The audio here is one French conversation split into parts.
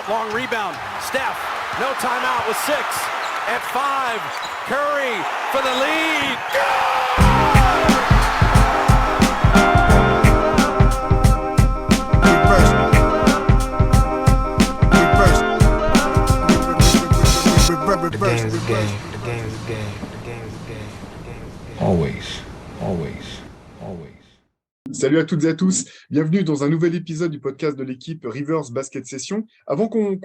long rebound. Steph, no timeout with 6. At 5, Curry for the lead. The game's a game. The game's a game. The game's a game. The game's a game. Always. Salut à toutes et à tous, bienvenue dans un nouvel épisode du podcast de l'équipe Rivers Basket Session. Avant qu'on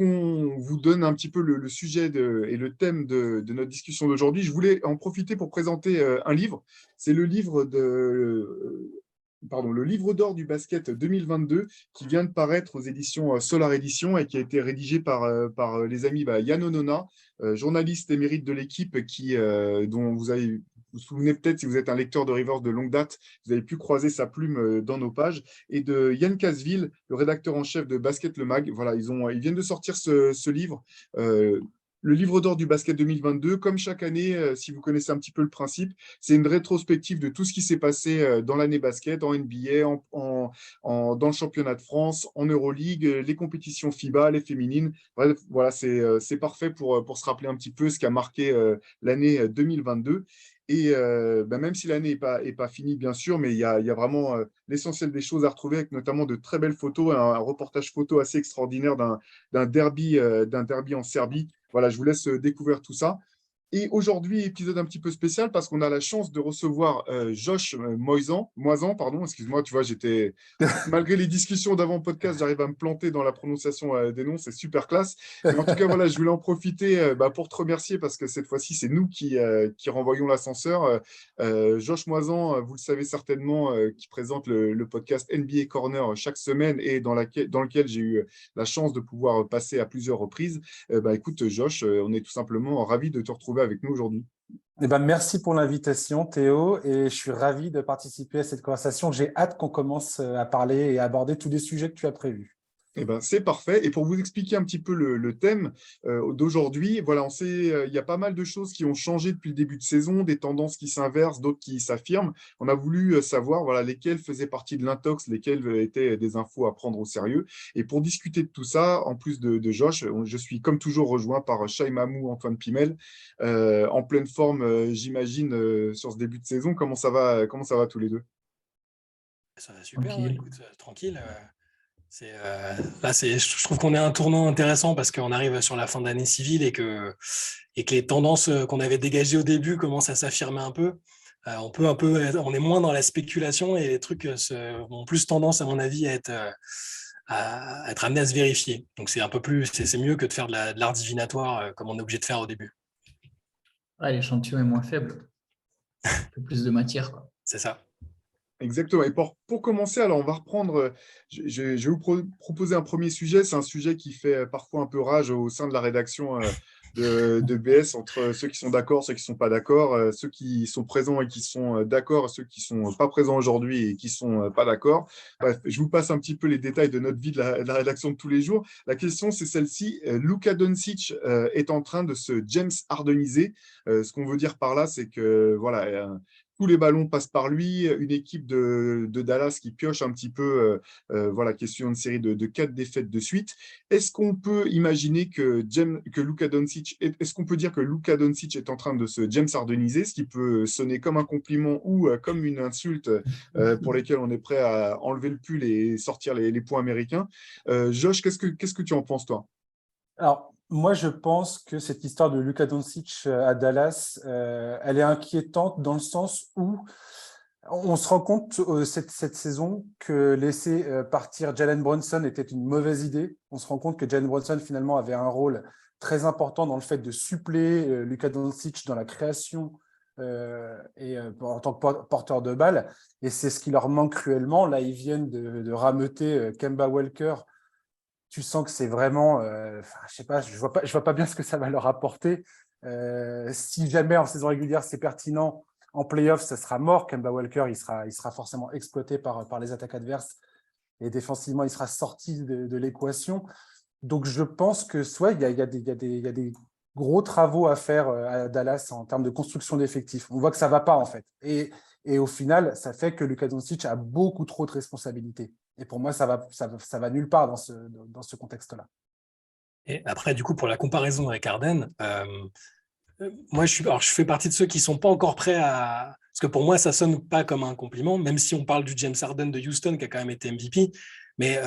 vous donne un petit peu le sujet et le thème de notre discussion d'aujourd'hui, je voulais en profiter pour présenter un livre. C'est le livre le livre d'or du basket 2022 qui vient de paraître aux éditions Solar Edition et qui a été rédigé par les amis Yann Onona, journaliste émérite de l'équipe dont vous souvenez peut-être, si vous êtes un lecteur de Rivers de longue date, vous avez pu croiser sa plume dans nos pages, et de Yann Casville, le rédacteur en chef de Basket Le Mag. Voilà, ils viennent de sortir ce livre, le livre d'or du basket 2022. Comme chaque année, si vous connaissez un petit peu le principe, c'est une rétrospective de tout ce qui s'est passé dans l'année basket, en NBA, dans le championnat de France, en Euroleague, les compétitions FIBA, les féminines. Bref, voilà, c'est parfait pour se rappeler un petit peu ce qui a marqué l'année 2022. Et même si l'année n'est pas finie, bien sûr, mais il y a vraiment l'essentiel des choses à retrouver, avec notamment de très belles photos, un reportage photo assez extraordinaire d'un derby en Serbie. Voilà, je vous laisse découvrir tout ça. Et aujourd'hui, épisode un petit peu spécial parce qu'on a la chance de recevoir Josh Moisan, excuse-moi, tu vois, malgré les discussions d'avant le podcast, j'arrive à me planter dans la prononciation des noms, c'est super classe. Mais en tout cas, voilà, je voulais en profiter pour te remercier parce que cette fois-ci, c'est nous qui renvoyons l'ascenseur. Josh Moisan, vous le savez certainement, qui présente le podcast NBA Corner chaque semaine et dans lequel j'ai eu la chance de pouvoir passer à plusieurs reprises. Écoute, Josh, on est tout simplement ravis de te retrouver avec nous aujourd'hui. Merci pour l'invitation, Théo, et je suis ravi de participer à cette conversation. J'ai hâte qu'on commence à parler et à aborder tous les sujets que tu as prévus. C'est parfait. Et pour vous expliquer un petit peu le thème d'aujourd'hui, voilà, il y a pas mal de choses qui ont changé depuis le début de saison, des tendances qui s'inversent, d'autres qui s'affirment. On a voulu savoir lesquelles faisaient partie de l'intox, lesquelles étaient des infos à prendre au sérieux. Et pour discuter de tout ça, en plus de Josh, je suis comme toujours rejoint par Shai Mamou, Antoine Pimel, en pleine forme, j'imagine, sur ce début de saison. Comment ça va tous les deux? Ça va super, tranquille. Écoute, tranquille. Je trouve qu'on est à un tournant intéressant parce qu'on arrive sur la fin d'année civile et que les tendances qu'on avait dégagées au début commencent à s'affirmer un peu. On est moins dans la spéculation et les trucs ont plus tendance, à mon avis, à être amenés à se vérifier. Donc c'est mieux que de faire de l'art divinatoire comme on est obligé de faire au début. L'échantillon est moins faible, un peu plus de matière, quoi. C'est ça. Exactement. Et pour commencer, alors on va reprendre, je vais vous proposer un premier sujet. C'est un sujet qui fait parfois un peu rage au sein de la rédaction de BS, entre ceux qui sont d'accord, ceux qui ne sont pas d'accord, ceux qui sont présents et qui sont d'accord, ceux qui ne sont pas présents aujourd'hui et qui ne sont pas d'accord. Bref, je vous passe un petit peu les détails de notre vie de la rédaction de tous les jours. La question, c'est celle-ci. Luka Doncic est en train de se James Hardeniser. Ce qu'on veut dire par là, c'est que voilà, tous les ballons passent par lui, une équipe de Dallas qui pioche un petit peu, qui est sur une série de 4 défaites de suite. Est-ce qu'on peut imaginer est-ce qu'on peut dire que Luka Doncic est en train de se James Hardeniser, ce qui peut sonner comme un compliment ou comme une insulte pour lesquelles on est prêt à enlever le pull et sortir les points américains. Josh, qu'est-ce que tu en penses, toi? Alors, moi, je pense que cette histoire de Luka Doncic à Dallas, elle est inquiétante dans le sens où on se rend compte cette saison que laisser partir Jalen Brunson était une mauvaise idée. On se rend compte que Jalen Brunson, finalement, avait un rôle très important dans le fait de suppléer Luka Doncic dans la création en tant que porteur de balle. Et c'est ce qui leur manque cruellement. Là, ils viennent de rameuter Kemba Walker. Tu sens que c'est vraiment, je sais pas, je vois pas bien ce que ça va leur apporter. Si jamais en saison régulière c'est pertinent, en play-off ça sera mort. Kemba Walker, il sera forcément exploité par les attaques adverses et défensivement il sera sorti de l'équation. Donc je pense que soit il y a des gros travaux à faire à Dallas en termes de construction d'effectifs. On voit que ça va pas en fait. Et au final, ça fait que Luka Doncic a beaucoup trop de responsabilités. Et pour moi, ça va nulle part dans ce contexte-là. Et après, du coup, pour la comparaison avec Harden, moi, je fais partie de ceux qui ne sont pas encore prêts à. Parce que pour moi, ça ne sonne pas comme un compliment, même si on parle du James Harden de Houston, qui a quand même été MVP. Mais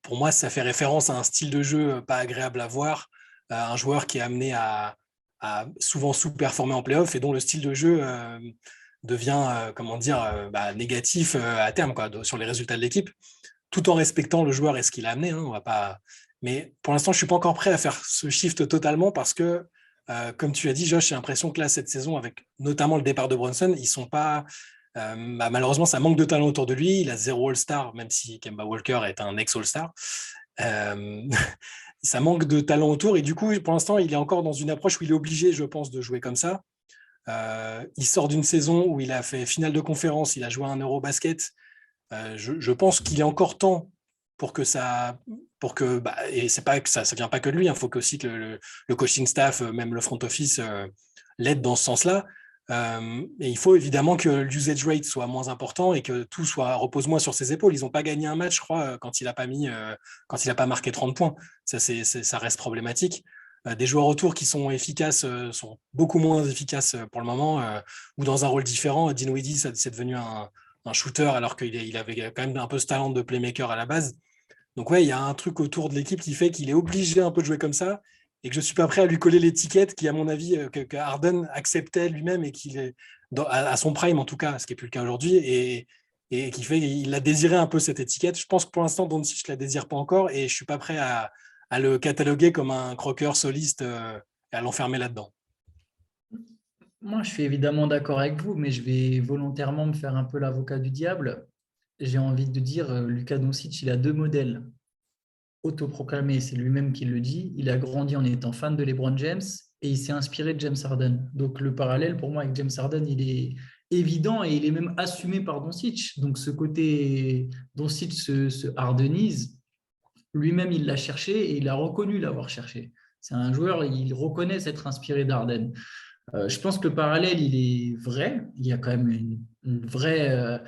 pour moi, ça fait référence à un style de jeu pas agréable à voir, à un joueur qui est amené à souvent sous-performer en playoff et dont le style de jeu devient négatif à terme sur les résultats de l'équipe, tout en respectant le joueur et ce qu'il a amené. Hein, on va pas. Mais pour l'instant, je ne suis pas encore prêt à faire ce shift totalement parce que comme tu as dit, Josh, j'ai l'impression que là, cette saison, avec notamment le départ de Brunson, ils sont pas. Malheureusement, ça manque de talent autour de lui. Il a 0 All-Star, même si Kemba Walker est un ex-All-Star. Ça manque de talent autour. Et du coup, pour l'instant, il est encore dans une approche où il est obligé, je pense, de jouer comme ça. Il sort d'une saison où il a fait finale de conférence, il a joué un Eurobasket. Je pense qu'il est encore temps pour que ça, et c'est pas que ça vient pas que de lui. Il faut aussi que le coaching staff, même le front office, l'aide dans ce sens-là. Et il faut évidemment que l'usage rate soit moins important et que tout repose moins sur ses épaules. Ils n'ont pas gagné un match, je crois, quand il n'a pas marqué 30 points. Ça reste problématique. Des joueurs autour qui sont efficaces sont beaucoup moins efficaces pour le moment, ou dans un rôle différent. Dinwiddie, c'est devenu un shooter alors qu'il avait quand même un peu ce talent de playmaker à la base. Donc ouais, il y a un truc autour de l'équipe qui fait qu'il est obligé un peu de jouer comme ça et que je ne suis pas prêt à lui coller l'étiquette qui, à mon avis, que Harden acceptait lui-même et qu'il est à son prime en tout cas, ce qui n'est plus le cas aujourd'hui, et qui fait qu'il a désiré un peu cette étiquette. Je pense que pour l'instant, Doncic ne la désire pas encore et je ne suis pas prêt à le cataloguer comme un croqueur soliste et à l'enfermer là-dedans. Moi, je suis évidemment d'accord avec vous, mais je vais volontairement me faire un peu l'avocat du diable. J'ai envie de dire, Luka Doncic, il a deux modèles autoproclamés, c'est lui-même qui le dit. Il a grandi en étant fan de LeBron James et il s'est inspiré de James Harden. Donc le parallèle pour moi avec James Harden, il est évident et il est même assumé par Doncic. Donc ce côté Doncic se hardenise, lui-même il l'a cherché et il a reconnu l'avoir cherché. C'est un joueur, il reconnaît s'être inspiré d'Harden. Je pense que le parallèle, il est vrai. Il y a quand même une vraie,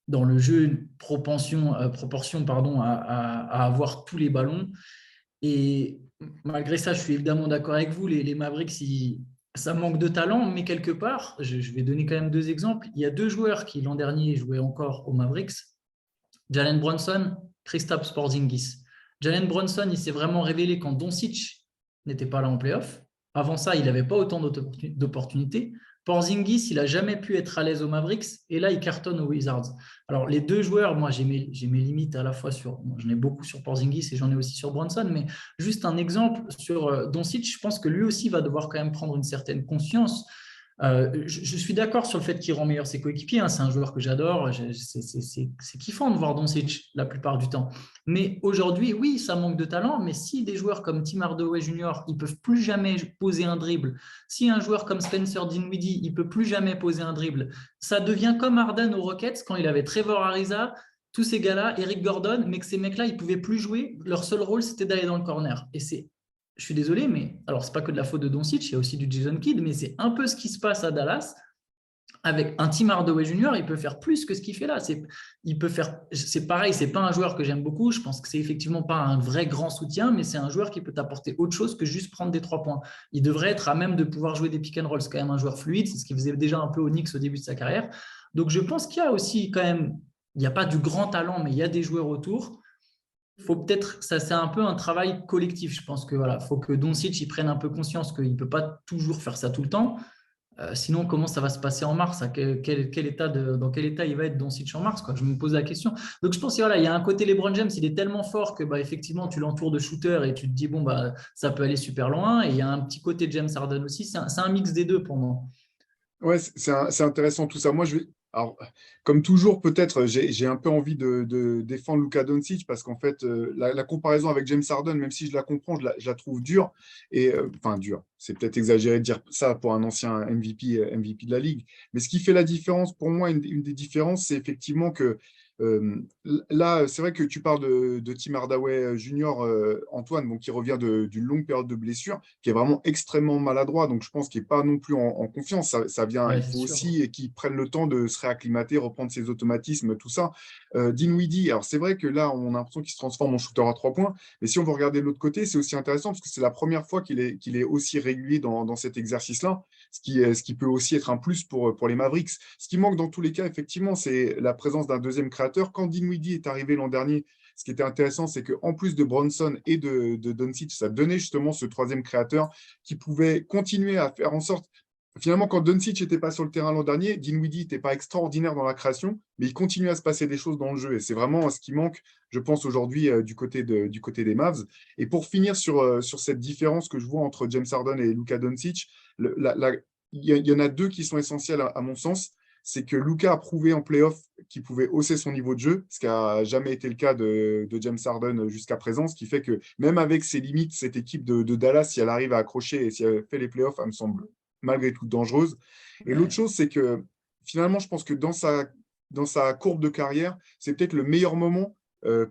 dans le jeu, une proportion à avoir tous les ballons. Et malgré ça, je suis évidemment d'accord avec vous. Les Mavericks, ça manque de talent, mais quelque part, je vais donner quand même deux exemples. Il y a deux joueurs qui, l'an dernier, jouaient encore aux Mavericks. Jalen Brunson, Kristaps Porzingis. Jalen Brunson, il s'est vraiment révélé quand Doncic n'était pas là en playoff. Avant ça, il n'avait pas autant d'opportunités. Porzingis, il n'a jamais pu être à l'aise aux Mavericks et là, il cartonne aux Wizards. Alors, les deux joueurs, moi, j'ai mes limites à la fois j'en ai beaucoup sur Porzingis et j'en ai aussi sur Brunson, mais juste un exemple sur Doncic, je pense que lui aussi va devoir quand même prendre une certaine conscience. Je suis d'accord sur le fait qu'il rend meilleur ses coéquipiers. Hein, c'est un joueur que j'adore. C'est kiffant de voir Doncic la plupart du temps. Mais aujourd'hui, oui, ça manque de talent. Mais si des joueurs comme Tim Hardaway Jr., ils ne peuvent plus jamais poser un dribble, si un joueur comme Spencer Dinwiddie, il ne peut plus jamais poser un dribble, ça devient comme Harden aux Rockets quand il avait Trevor Ariza, tous ces gars-là, Eric Gordon, mais que ces mecs-là, ils ne pouvaient plus jouer. Leur seul rôle, c'était d'aller dans le corner. Et je suis désolé, mais alors c'est pas que de la faute de Doncic, il y a aussi du Jason Kidd, mais c'est un peu ce qui se passe à Dallas. Avec un Tim Hardaway Jr., il peut faire plus que ce qu'il fait là. C'est pareil, c'est pas un joueur que j'aime beaucoup. Je pense que c'est effectivement pas un vrai grand soutien, mais c'est un joueur qui peut t'apporter autre chose que juste prendre des 3 points. Il devrait être à même de pouvoir jouer des pick and roll. C'est quand même un joueur fluide, c'est ce qu'il faisait déjà un peu au Knicks au début de sa carrière. Donc je pense qu'il y a aussi quand même, il n'y a pas du grand talent, mais il y a des joueurs autour. Faut peut-être, ça c'est un peu un travail collectif. Je pense que voilà, faut que Doncic il prenne un peu conscience qu'il ne peut pas toujours faire ça tout le temps. Sinon, comment ça va se passer en mars? Dans quel état il va être Doncic en mars, quoi? Je me pose la question. Donc je pense qu'il y a un côté LeBron James, il est tellement fort que effectivement tu l'entoures de shooters et tu te dis bon ça peut aller super loin. Et il y a un petit côté James Harden aussi. C'est un mix des deux pour moi. Ouais, c'est intéressant tout ça. Moi, alors, comme toujours, peut-être, j'ai un peu envie de défendre Luka Doncic parce qu'en fait, la comparaison avec James Harden, même si je la comprends, je la trouve dure. Enfin, dure. C'est peut-être exagéré de dire ça pour un ancien MVP de la Ligue. Mais ce qui fait la différence, pour moi, une des différences, c'est effectivement que Là, c'est vrai que tu parles de Tim Hardaway Junior, Antoine, donc qui revient d'une longue période de blessure, qui est vraiment extrêmement maladroit. Donc, je pense qu'il n'est pas non plus en confiance. Ça vient, Ouais, il c'est faut sûr. aussi qu'il prenne le temps de se réacclimater, reprendre ses automatismes, tout ça. Dinwiddie, alors c'est vrai que là, on a l'impression qu'il se transforme en shooter à 3 points. Mais si on veut regarder de l'autre côté, c'est aussi intéressant parce que c'est la première fois qu'il est aussi régulier dans cet exercice-là, ce qui peut aussi être un plus pour les Mavericks. Ce qui manque dans tous les cas, effectivement, c'est la présence d'un deuxième créateur. Quand Dinwiddie est arrivé l'an dernier, ce qui était intéressant, c'est qu'en plus de Bronson et de Doncic, ça donnait justement ce troisième créateur qui pouvait continuer à faire en sorte. Finalement, quand Doncic n'était pas sur le terrain l'an dernier, Dinwiddie n'était pas extraordinaire dans la création, mais il continuait à se passer des choses dans le jeu. Et c'est vraiment ce qui manque, je pense, aujourd'hui du côté des Mavs. Et pour finir sur cette différence que je vois entre James Harden et Luka Doncic, il y en a deux qui sont essentiels à mon sens. C'est que Luka a prouvé en playoff qu'il pouvait hausser son niveau de jeu, ce qui n'a jamais été le cas de James Harden jusqu'à présent, ce qui fait que même avec ses limites, cette équipe de Dallas, si elle arrive à accrocher et si elle fait les playoffs, elle me semble malgré tout dangereuse. Et l'autre Ouais. chose, c'est que finalement, je pense que dans sa courbe de carrière, c'est peut-être le meilleur moment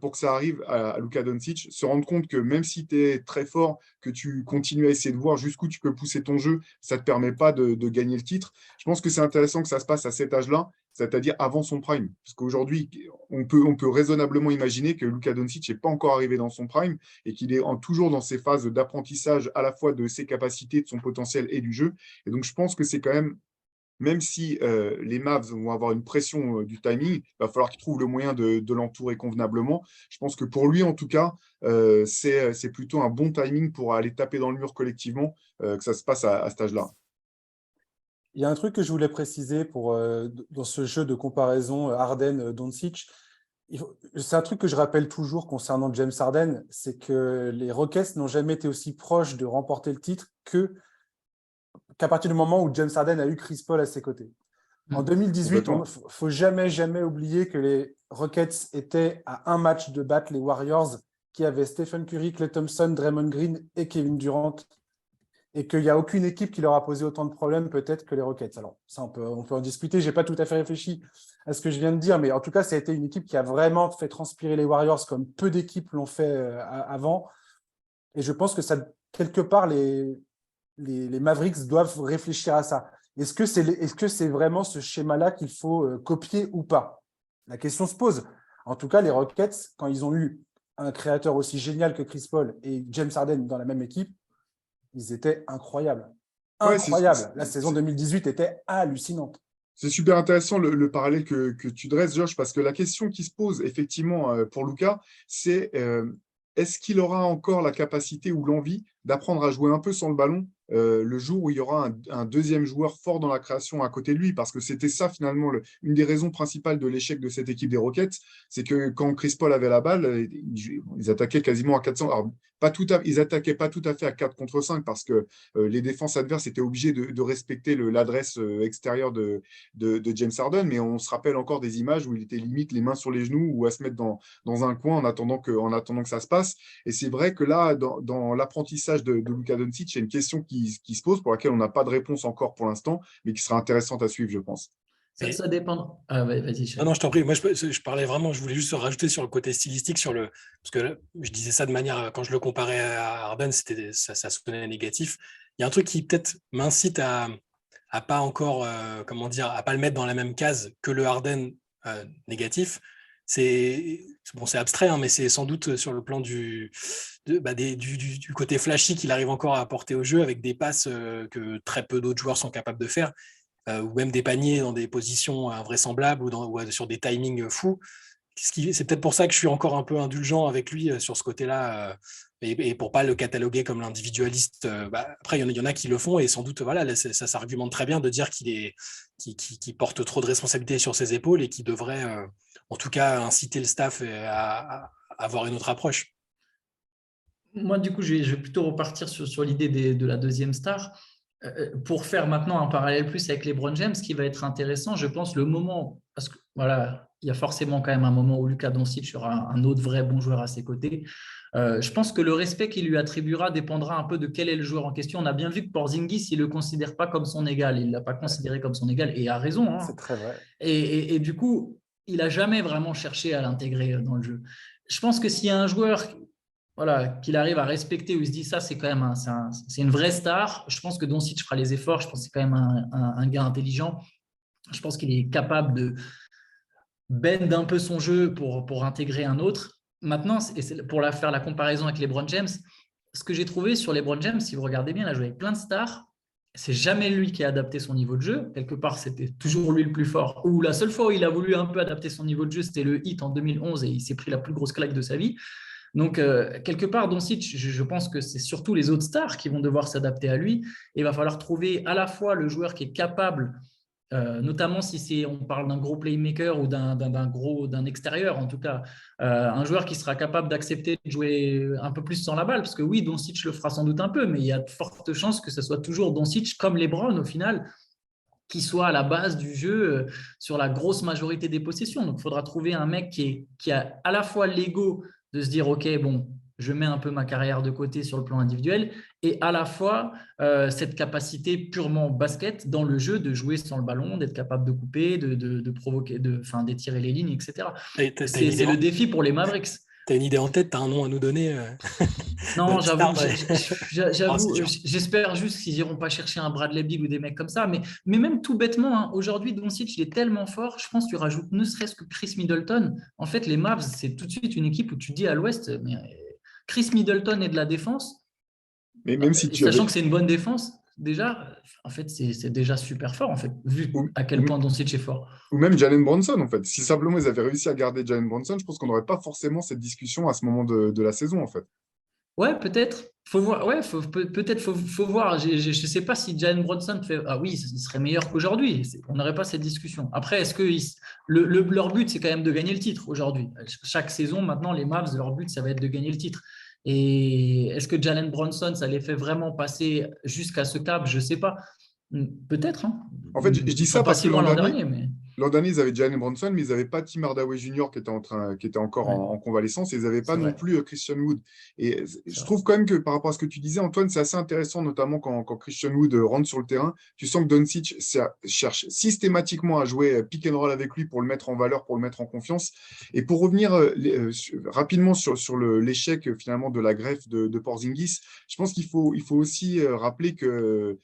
pour que ça arrive à Luka Doncic, se rendre compte que même si tu es très fort, que tu continues à essayer de voir jusqu'où tu peux pousser ton jeu, ça ne te permet pas de gagner le titre. Je pense que c'est intéressant que ça se passe à cet âge-là, c'est-à-dire avant son prime. Parce qu'aujourd'hui, on peut raisonnablement imaginer que Luka Doncic n'est pas encore arrivé dans son prime et qu'il est toujours dans ses phases d'apprentissage à la fois de ses capacités, de son potentiel et du jeu. Et donc, je pense que c'est quand même si les Mavs vont avoir une pression du timing, il va falloir qu'ils trouvent le moyen de l'entourer convenablement. Je pense que pour lui, en tout cas, c'est plutôt un bon timing pour aller taper dans le mur collectivement, que ça se passe à cet âge-là. Il y a un truc que je voulais préciser dans ce jeu de comparaison Harden-Doncic. C'est un truc que je rappelle toujours concernant James Harden, c'est que les Rockets n'ont jamais été aussi proches de remporter le titre qu'à partir du moment où James Harden a eu Chris Paul à ses côtés. En 2018, il ne faut jamais oublier que les Rockets étaient à un match de battre les Warriors qui avaient Stephen Curry, Klay Thompson, Draymond Green et Kevin Durant, et qu'il n'y a aucune équipe qui leur a posé autant de problèmes peut-être que les Rockets. Alors, ça, on peut en discuter. Je n'ai pas tout à fait réfléchi à ce que je viens de dire, mais en tout cas, ça a été une équipe qui a vraiment fait transpirer les Warriors comme peu d'équipes l'ont fait avant. Et je pense que ça, quelque part, les Mavericks doivent réfléchir à ça. Est-ce que c'est vraiment ce schéma-là qu'il faut copier ou pas? La question se pose. En tout cas, les Rockets, quand ils ont eu un créateur aussi génial que Chris Paul et James Harden dans la même équipe, ils étaient incroyables. Ouais, Incroyables. La saison 2018 était hallucinante. c'est super intéressant le parallèle que tu dresses, Josh, parce que la question qui se pose effectivement pour Luka, c'est est-ce qu'il aura encore la capacité ou l'envie d'apprendre à jouer un peu sans le ballon le jour où il y aura un deuxième joueur fort dans la création à côté de lui? Parce que c'était ça finalement une des raisons principales de l'échec de cette équipe des Rockets, c'est que quand Chris Paul avait la balle, ils attaquaient quasiment à 400. Alors, ils n'attaquaient pas tout à fait à 4 contre 5 parce que les défenses adverses étaient obligées de respecter l'adresse extérieure de James Harden, mais on se rappelle encore des images où il était limite les mains sur les genoux ou à se mettre dans un coin en attendant que ça se passe. Et c'est vrai que là, dans l'apprentissage de Luka Doncic, il y a une question qui se pose pour laquelle on n'a pas de réponse encore pour l'instant, mais qui sera intéressante à suivre, je pense. Ça dépend. Ah, vas-y, Chef. Non, je t'en prie. Moi, je parlais vraiment, je voulais juste rajouter sur le côté stylistique, parce que là, je disais ça de manière, quand je le comparais à Harden, ça sonnait négatif. Il y a un truc qui peut-être m'incite à pas encore, à pas le mettre dans la même case que le Harden négatif. C'est abstrait, hein, mais c'est sans doute sur le plan du côté flashy qu'il arrive encore à apporter au jeu avec des passes que très peu d'autres joueurs sont capables de faire. Ou même des paniers dans des positions invraisemblables ou sur des timings fous. C'est peut-être pour ça que je suis encore un peu indulgent avec lui sur ce côté-là, et pour pas le cataloguer comme l'individualiste. Après, il y en a qui le font, et sans doute, voilà, ça s'argumente très bien de dire qu'il porte trop de responsabilités sur ses épaules et qu'il devrait, en tout cas, inciter le staff à avoir une autre approche. Moi, du coup, je vais plutôt repartir sur l'idée de la deuxième star. Pour faire maintenant un parallèle plus avec LeBron James, ce qui va être intéressant, je pense, le moment, parce que voilà, il y a forcément quand même un moment où Luka Doncic sera un autre vrai bon joueur à ses côtés. Je pense que le respect qu'il lui attribuera dépendra un peu de quel est le joueur en question. On a bien vu que Porzingis, il ne le considère pas comme son égal. Il ne l'a pas considéré comme son égal, et a raison. Hein. C'est très vrai. Et du coup, il n'a jamais vraiment cherché à l'intégrer dans le jeu. Je pense que s'il y a un joueur voilà, qu'il arrive à respecter, où il se dit ça, c'est quand même c'est une vraie star, je pense que Doncic fera les efforts, je pense que c'est quand même un gars intelligent. Je pense qu'il est capable de bend un peu son jeu pour intégrer un autre. Maintenant, pour faire la comparaison avec LeBron James, ce que j'ai trouvé sur LeBron James, si vous regardez bien, il a joué avec plein de stars. C'est jamais lui qui a adapté son niveau de jeu. Quelque part, c'était toujours lui le plus fort. Ou la seule fois où il a voulu un peu adapter son niveau de jeu, c'était le Heat en 2011 et il s'est pris la plus grosse claque de sa vie. Donc, quelque part, Doncic, je pense que c'est surtout les autres stars qui vont devoir s'adapter à lui. Et il va falloir trouver à la fois le joueur qui est capable, notamment si on parle d'un gros playmaker ou d'un extérieur, en tout cas, un joueur qui sera capable d'accepter de jouer un peu plus sans la balle, parce que oui, Doncic le fera sans doute un peu, mais il y a de fortes chances que ce soit toujours Doncic comme LeBron au final, qui soit à la base du jeu sur la grosse majorité des possessions. Donc, il faudra trouver un mec qui a à la fois l'ego de se dire, OK, bon, je mets un peu ma carrière de côté sur le plan individuel, et à la fois cette capacité purement basket dans le jeu de jouer sans le ballon, d'être capable de couper, de provoquer, d'étirer les lignes, etc. C'est le défi pour les Mavericks. T'as une idée en tête, t'as un nom à nous donner Non, j'avoue, sûr. j'espère juste qu'ils n'iront pas chercher un Bradley Beal ou des mecs comme ça. Mais même tout bêtement, hein, aujourd'hui, Doncic, il est tellement fort, je pense que tu rajoutes ne serait-ce que Chris Middleton. En fait, les Mavs, c'est tout de suite une équipe où tu dis à l'Ouest, mais Chris Middleton est de la défense, Mais même si tu sachant que c'est une bonne défense, déjà, en fait, c'est déjà super fort, en fait, vu à quel point Doncic est fort. Ou même Jalen Brunson, en fait. Si simplement ils avaient réussi à garder Jalen Brunson, je pense qu'on n'aurait pas forcément cette discussion à ce moment de la saison, en fait. Ouais, peut-être. Faut voir. Ouais, peut-être faut voir. Je ne sais pas si Jalen Brunson fait. Ah oui, il serait meilleur qu'aujourd'hui. On n'aurait pas cette discussion. Après, est-ce que leur but, c'est quand même de gagner le titre aujourd'hui? Chaque saison, maintenant, les Mavs, leur but, ça va être de gagner le titre. Et est-ce que Jalen Brunson, ça les fait vraiment passer jusqu'à ce cap? Je ne sais pas. Peut-être. Hein. En fait, je dis Ils ça sont pas parce si que loin l'an dernier, mais. l'an dernier, ils avaient Jalen Brunson, mais ils n'avaient pas Tim Hardaway Jr. qui était encore Ouais. en convalescence, et ils n'avaient pas C'est non vrai. plus Christian Wood. Et je vrai. trouve quand même que par rapport à ce que tu disais, Antoine, c'est assez intéressant, notamment quand Christian Wood rentre sur le terrain. Tu sens que Doncic cherche systématiquement à jouer pick and roll avec lui pour le mettre en valeur, pour le mettre en confiance. Et pour revenir rapidement sur l'échec finalement de la greffe de Porzingis, je pense qu'il faut aussi rappeler que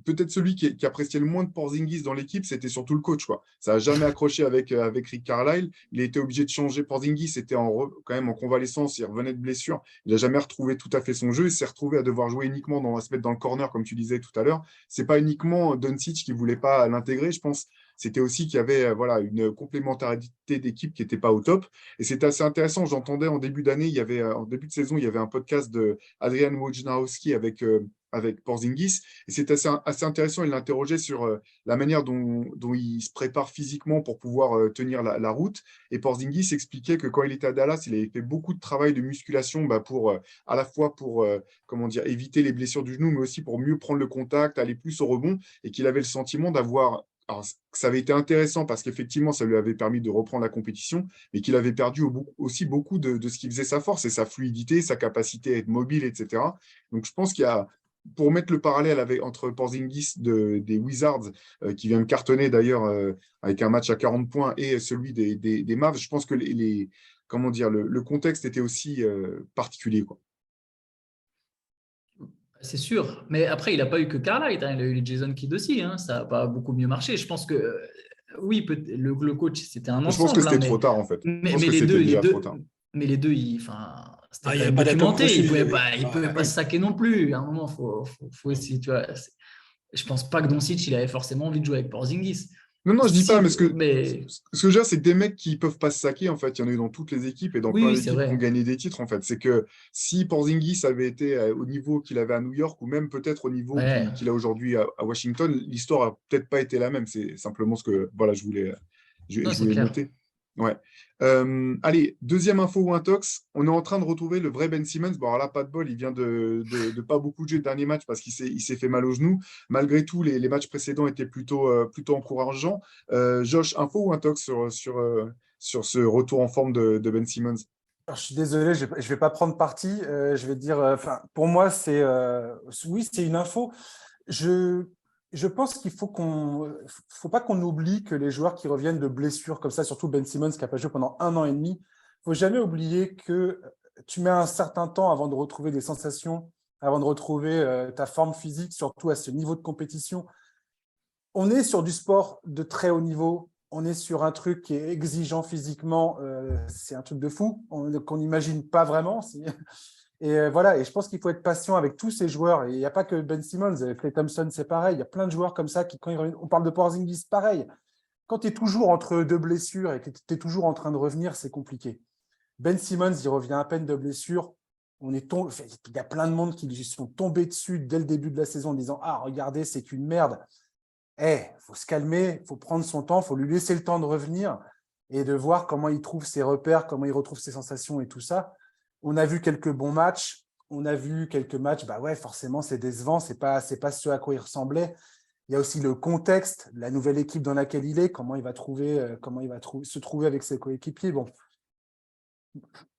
peut-être celui qui appréciait le moins de Porzingis dans l'équipe, c'était surtout le coach, quoi. Ça n'a jamais accroché avec Rick Carlisle. Il a été obligé de changer. Porzingis était quand même en convalescence, il revenait de blessure. Il n'a jamais retrouvé tout à fait son jeu. Il s'est retrouvé à devoir jouer uniquement à se mettre dans le corner, comme tu disais tout à l'heure. C'est pas uniquement Doncic qui ne voulait pas l'intégrer, je pense. C'était aussi qu'il y avait une complémentarité d'équipe qui n'était pas au top. Et c'était assez intéressant. J'entendais en début d'année, en début de saison, il y avait un podcast de Adrian Wojnarowski avec Porzingis. Et c'est assez intéressant. Il l'interrogeait sur la manière dont il se prépare physiquement pour pouvoir tenir la route. Et Porzingis expliquait que quand il était à Dallas, il avait fait beaucoup de travail de musculation à la fois pour éviter les blessures du genou, mais aussi pour mieux prendre le contact, aller plus au rebond, et qu'il avait le sentiment d'avoir. Alors, ça avait été intéressant parce qu'effectivement, ça lui avait permis de reprendre la compétition, mais qu'il avait perdu aussi beaucoup de ce qui faisait sa force et sa fluidité, sa capacité à être mobile, etc. Donc, je pense qu'il y a, pour mettre le parallèle entre Porzingis des Wizards, qui vient de cartonner d'ailleurs avec un match à 40 points, et celui des Mavs, je pense que le contexte était aussi particulier, quoi. C'est sûr. Mais après, il n'a pas eu que Carlisle. Hein. Il a eu Jason Kidd aussi. Hein. Ça n'a pas beaucoup mieux marché. Je pense que oui, le coach, c'était un ensemble. Je pense que c'était hein, trop tard, en fait. Mais les deux, c'était quand même documenté. Il ne pouvait pas se saquer non plus. À un moment, faut essayer. Tu vois, je ne pense pas que Doncic, il avait forcément envie de jouer avec Porzingis. Non, je dis pas, mais ce que je veux dire, c'est que des mecs qui ne peuvent pas se saquer, en fait, il y en a eu dans toutes les équipes et dans plein d'équipes qui ont gagné des titres, en fait. C'est que si Porzingis avait été au niveau qu'il avait à New York, ou même peut-être au niveau qu'il a aujourd'hui à Washington, l'histoire n'a peut-être pas été la même. C'est simplement ce que je voulais noter. Ouais. Allez, deuxième info ou intox, on est en train de retrouver le vrai Ben Simmons. Bon, alors là, pas de bol, il vient de pas beaucoup de jeux le dernier match parce qu'il s'est fait mal au genou. Malgré tout, les matchs précédents étaient plutôt encourageants. Josh, info ou intox sur ce retour en forme de Ben Simmons? Alors, je suis désolé, je ne vais pas prendre parti. Je vais dire, pour moi, oui, c'est une info. Je pense qu'il faut pas qu'on oublie que les joueurs qui reviennent de blessures comme ça, surtout Ben Simmons qui n'a pas joué pendant 1 an et demi, il ne faut jamais oublier que tu mets un certain temps avant de retrouver des sensations, avant de retrouver ta forme physique, surtout à ce niveau de compétition. On est sur du sport de très haut niveau, on est sur un truc qui est exigeant physiquement, c'est un truc de fou, qu'on n'imagine pas vraiment. Et voilà, et je pense qu'il faut être patient avec tous ces joueurs. Et il n'y a pas que Ben Simmons, Klay Thompson, c'est pareil. Il y a plein de joueurs comme ça qui, quand ils reviennent, on parle de Porzingis, pareil. Quand tu es toujours entre 2 blessures et que tu es toujours en train de revenir, c'est compliqué. Ben Simmons, il revient à peine de blessure. Il y a plein de monde qui lui sont tombés dessus dès le début de la saison en disant « Ah, regardez, c'est une merde ». Faut se calmer, il faut prendre son temps, il faut lui laisser le temps de revenir et de voir comment il trouve ses repères, comment il retrouve ses sensations et tout ça. On a vu quelques bons matchs, on a vu quelques matchs, forcément c'est décevant, c'est pas ce à quoi il ressemblait. Il y a aussi le contexte, la nouvelle équipe dans laquelle il est, comment il va se trouver avec ses coéquipiers. Bon,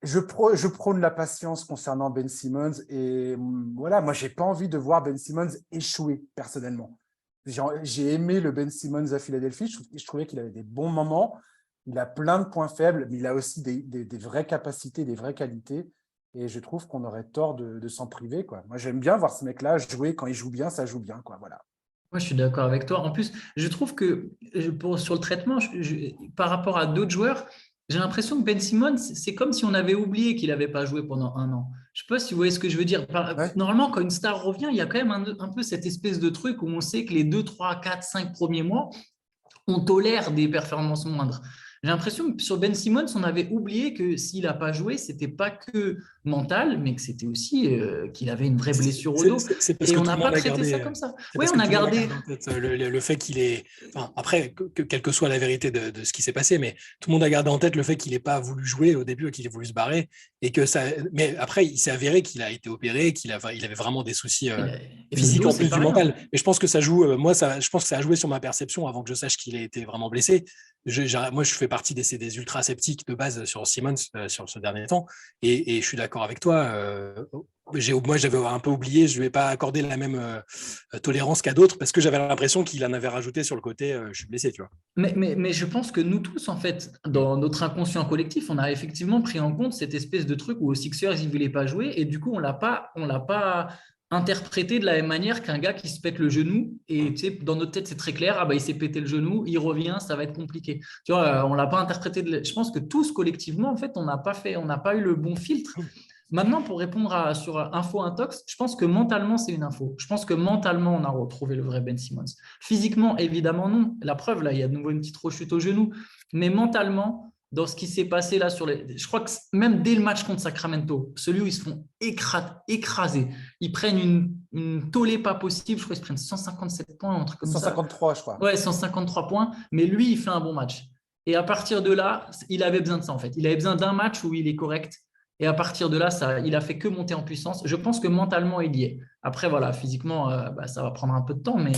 je prône la patience concernant Ben Simmons et voilà, moi j'ai pas envie de voir Ben Simmons échouer personnellement. J'ai aimé le Ben Simmons à Philadelphie, je trouvais qu'il avait des bons moments. Il a plein de points faibles, mais il a aussi des vraies capacités, des vraies qualités. Et je trouve qu'on aurait tort de s'en priver, quoi. Moi, j'aime bien voir ce mec-là jouer. Quand il joue bien, ça joue bien, quoi. Voilà. Moi, je suis d'accord avec toi. En plus, je trouve que sur le traitement, par rapport à d'autres joueurs, j'ai l'impression que Ben Simmons, c'est comme si on avait oublié qu'il n'avait pas joué pendant 1 an. Je ne sais pas si vous voyez ce que je veux dire. Ouais. Normalement, quand une star revient, il y a quand même un peu cette espèce de truc où on sait que les 2, 3, 4, 5 premiers mois, on tolère des performances moindres. J'ai l'impression que sur Ben Simmons, on avait oublié que s'il n'a pas joué, ce n'était pas que mental, mais que c'était aussi qu'il avait une vraie blessure au dos. C'est parce et que on tout n'a le pas monde a traité gardé, ça comme ça. c'est Oui, parce on que a tout le monde gardé. garde en tête le fait qu'il est. Enfin, après, quelle que soit la vérité de ce qui s'est passé, mais tout le monde a gardé en tête le fait qu'il n'ait pas voulu jouer au début, qu'il ait voulu se barrer. Et que ça... Mais après, il s'est avéré qu'il a été opéré, il avait vraiment des soucis Et le physiques dos, en c'est plus pas du rien. mental. Mais je pense que ça joue. Je pense que ça a joué sur ma perception avant que je sache qu'il a été vraiment blessé. Moi, je fais partie des ultra sceptiques de base sur Simmons sur ce dernier temps, et je suis d'accord avec toi. Moi, j'avais un peu oublié, je ne vais pas accorder la même tolérance qu'à d'autres parce que j'avais l'impression qu'il en avait rajouté sur le côté je suis blessé, tu vois. Mais je pense que nous tous, en fait, dans notre inconscient collectif, on a effectivement pris en compte cette espèce de truc où aux Sixers, ils ne voulaient pas jouer et du coup, on l'a pas interprété de la même manière qu'un gars qui se pète le genou. Et tu sais, dans notre tête, c'est très clair, il s'est pété le genou, il revient, ça va être compliqué. Tu vois, on ne l'a pas interprété. Je pense que tous, collectivement, en fait, on n'a pas eu le bon filtre. Maintenant, pour répondre sur Info Intox, je pense que mentalement, c'est une info. Je pense que mentalement, on a retrouvé le vrai Ben Simmons. Physiquement, évidemment, non. La preuve, là, il y a de nouveau une petite rechute au genou. Mais mentalement, dans ce qui s'est passé là, je crois que même dès le match contre Sacramento, celui où ils se font écraser, ils prennent une tollée pas possible. Je crois qu'ils se prennent 157 points, un truc comme 153, ça. je crois. Ouais, 153 points. Mais lui, il fait un bon match. Et à partir de là, il avait besoin de ça, en fait. Il avait besoin d'un match où il est correct. Et à partir de là, il a fait que monter en puissance. Je pense que mentalement, il y est. Après, voilà, physiquement, ça va prendre un peu de temps, mais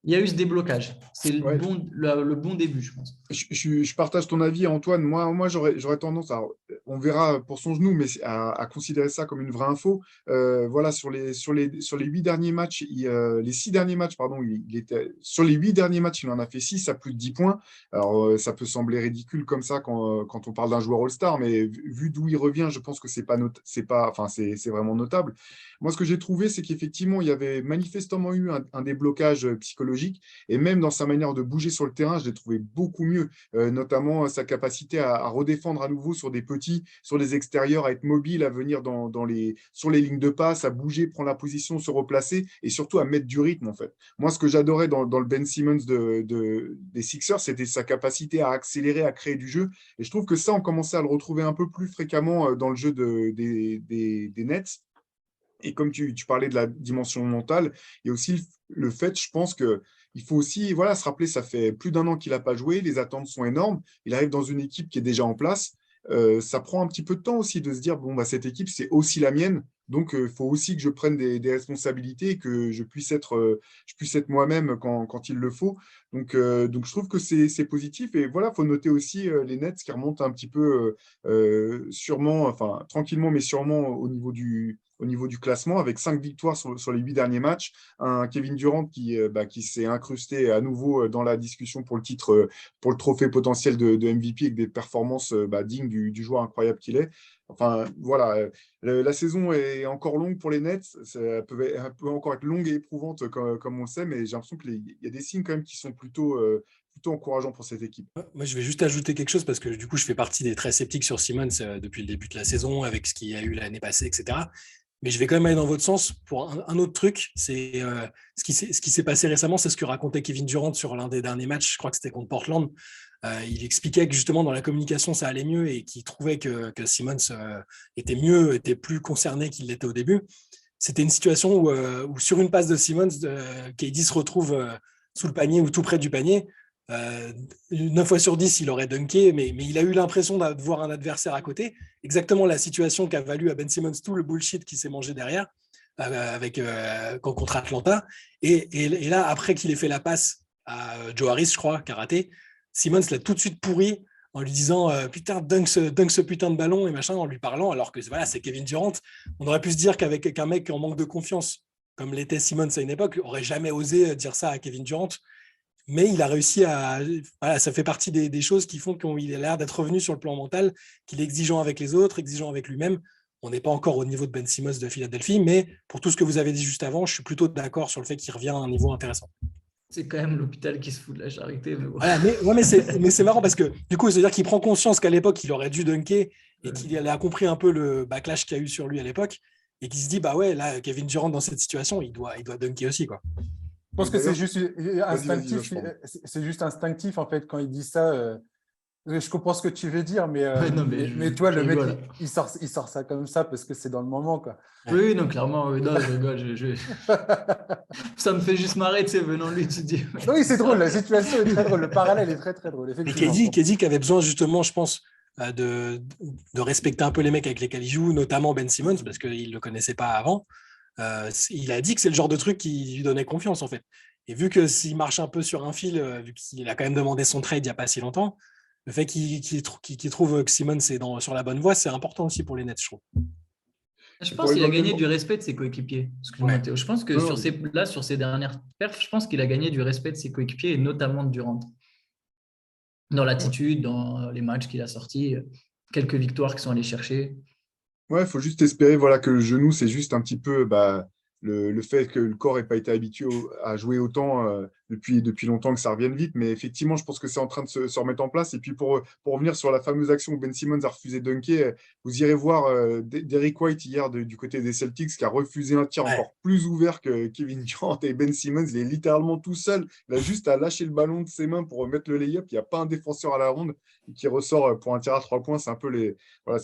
il y a eu ce déblocage. C'est le bon début, je pense. Je partage ton avis, Antoine. Moi j'aurais tendance on verra pour son genou, mais à considérer ça comme une vraie info. Voilà, sur les 8 derniers matchs, les 6 derniers matchs, pardon, sur les 8 derniers matchs, il en a fait 6 à plus de 10 points. Alors, ça peut sembler ridicule comme ça quand on parle d'un joueur All-Star, mais vu d'où il revient, je pense que c'est vraiment notable. Moi, ce que j'ai trouvé, c'est qu'effectivement, il y avait manifestement eu un déblocage psychologique, et même dans sa manière de bouger sur le terrain, je l'ai trouvé beaucoup mieux, notamment sa capacité à redéfendre à nouveau sur des petits, sur les extérieurs, à être mobile, à venir sur les lignes de passe, à bouger, prendre la position, se replacer, et surtout à mettre du rythme, en fait. Moi, ce que j'adorais dans le Ben Simmons des Sixers, c'était sa capacité à accélérer, à créer du jeu, et je trouve que ça, on commençait à le retrouver un peu plus fréquemment dans le jeu des Nets. Et comme tu parlais de la dimension mentale, il y a aussi le fait, je pense qu'il faut aussi se rappeler, ça fait plus d'1 an qu'il n'a pas joué, les attentes sont énormes, il arrive dans une équipe qui est déjà en place, ça prend un petit peu de temps aussi de se dire, cette équipe, c'est aussi la mienne, donc il faut aussi que je prenne des responsabilités et que je puisse être moi-même quand il le faut. Donc je trouve que c'est positif. Et voilà, il faut noter aussi les Nets qui remontent un petit peu, sûrement, enfin tranquillement, mais sûrement au au niveau du classement avec 5 victoires sur les 8 derniers matchs. Un Kevin Durant qui s'est incrusté à nouveau dans la discussion pour le titre, pour le trophée potentiel de MVP avec des performances dignes du joueur incroyable qu'il est. Enfin, voilà, la saison est encore longue pour les Nets. Ça peut encore être longue et éprouvante, comme on le sait, mais j'ai l'impression qu'il y a des signes quand même qui sont plutôt encourageants pour cette équipe. Moi, je vais juste ajouter quelque chose parce que du coup, je fais partie des très sceptiques sur Simmons depuis le début de la saison, avec ce qu'il y a eu l'année passée, etc. Mais je vais quand même aller dans votre sens pour un autre truc. C'est ce qui s'est passé récemment, c'est ce que racontait Kevin Durant sur l'un des derniers matchs. Je crois que c'était contre Portland. Il expliquait que justement dans la communication ça allait mieux et qu'il trouvait que Simmons était plus concerné qu'il l'était au début. C'était une situation où sur une passe de Simmons, KD se retrouve sous le panier ou tout près du panier. 9 fois sur 10, il aurait dunké, mais il a eu l'impression de voir un adversaire à côté. Exactement la situation qui a valu à Ben Simmons tout le bullshit qu'il s'est mangé derrière contre Atlanta. Et là, après qu'il ait fait la passe à Joe Harris, je crois, qui a raté, Simmons l'a tout de suite pourri en lui disant putain, dunk ce putain de ballon et machin, en lui parlant, alors que voilà, c'est Kevin Durant. On aurait pu se dire qu'un mec en manque de confiance, comme l'était Simmons à une époque, aurait jamais osé dire ça à Kevin Durant. Mais il a réussi à... Voilà, ça fait partie des choses qui font qu'il a l'air d'être revenu sur le plan mental, qu'il est exigeant avec les autres, exigeant avec lui-même. On n'est pas encore au niveau de Ben Simmons de Philadelphie, mais pour tout ce que vous avez dit juste avant, je suis plutôt d'accord sur le fait qu'il revient à un niveau intéressant. C'est quand même l'hôpital qui se fout de la charité. Mais bon. Voilà, mais c'est marrant parce que du coup, c'est-à-dire qu'il prend conscience qu'à l'époque, il aurait dû dunker et qu'il a compris un peu le backlash qu'il y a eu sur lui à l'époque et qu'il se dit, bah ouais, là, Kevin Durant, dans cette situation, il doit dunker aussi, quoi. Je pense que c'est juste instinctif. Vas-y, C'est juste instinctif, en fait, quand il dit ça. Je comprends ce que tu veux dire, mais tu vois, le mec, il sort ça comme ça parce que c'est dans le moment, quoi. Oui, non, clairement. Oui, non, je rigole. Ça me fait juste marrer, tu sais, venant de lui, tu te dis. Oui, c'est drôle, la situation est très drôle, le parallèle est très, très drôle. Et Kedi qui avait besoin, justement, je pense, de respecter un peu les mecs avec lesquels il joue, notamment Ben Simmons, parce qu'il ne le connaissait pas avant. Il a dit que c'est le genre de truc qui lui donnait confiance, en fait. Et vu que s'il marche un peu sur un fil, vu qu'il a quand même demandé son trade il n'y a pas si longtemps, le fait qu'il trouve que Simmons est sur la bonne voie, c'est important aussi pour les Nets, je trouve. Je pense qu'il a gagné du respect de ses coéquipiers. Ouais. Je pense que sur ces dernières perfs, je pense qu'il a gagné du respect de ses coéquipiers et notamment de Durant. Dans l'attitude, dans les matchs qu'il a sortis, quelques victoires qu'ils sont allés chercher. Ouais, il faut juste espérer que le genou, c'est juste un petit peu le fait que le corps n'ait pas été habitué à jouer autant depuis longtemps, que ça revienne vite. Mais effectivement, je pense que c'est en train de se remettre en place. Et puis, pour revenir sur la fameuse action où Ben Simmons a refusé de dunker, vous irez voir Derrick White hier du côté des Celtics qui a refusé un tir encore plus ouvert que Kevin Durant. Et Ben Simmons, il est littéralement tout seul. Il a juste à lâcher le ballon de ses mains pour mettre le lay-up. Il n'y a pas un défenseur à la ronde qui ressort pour un tir à 3 points. C'est un peu les... Voilà,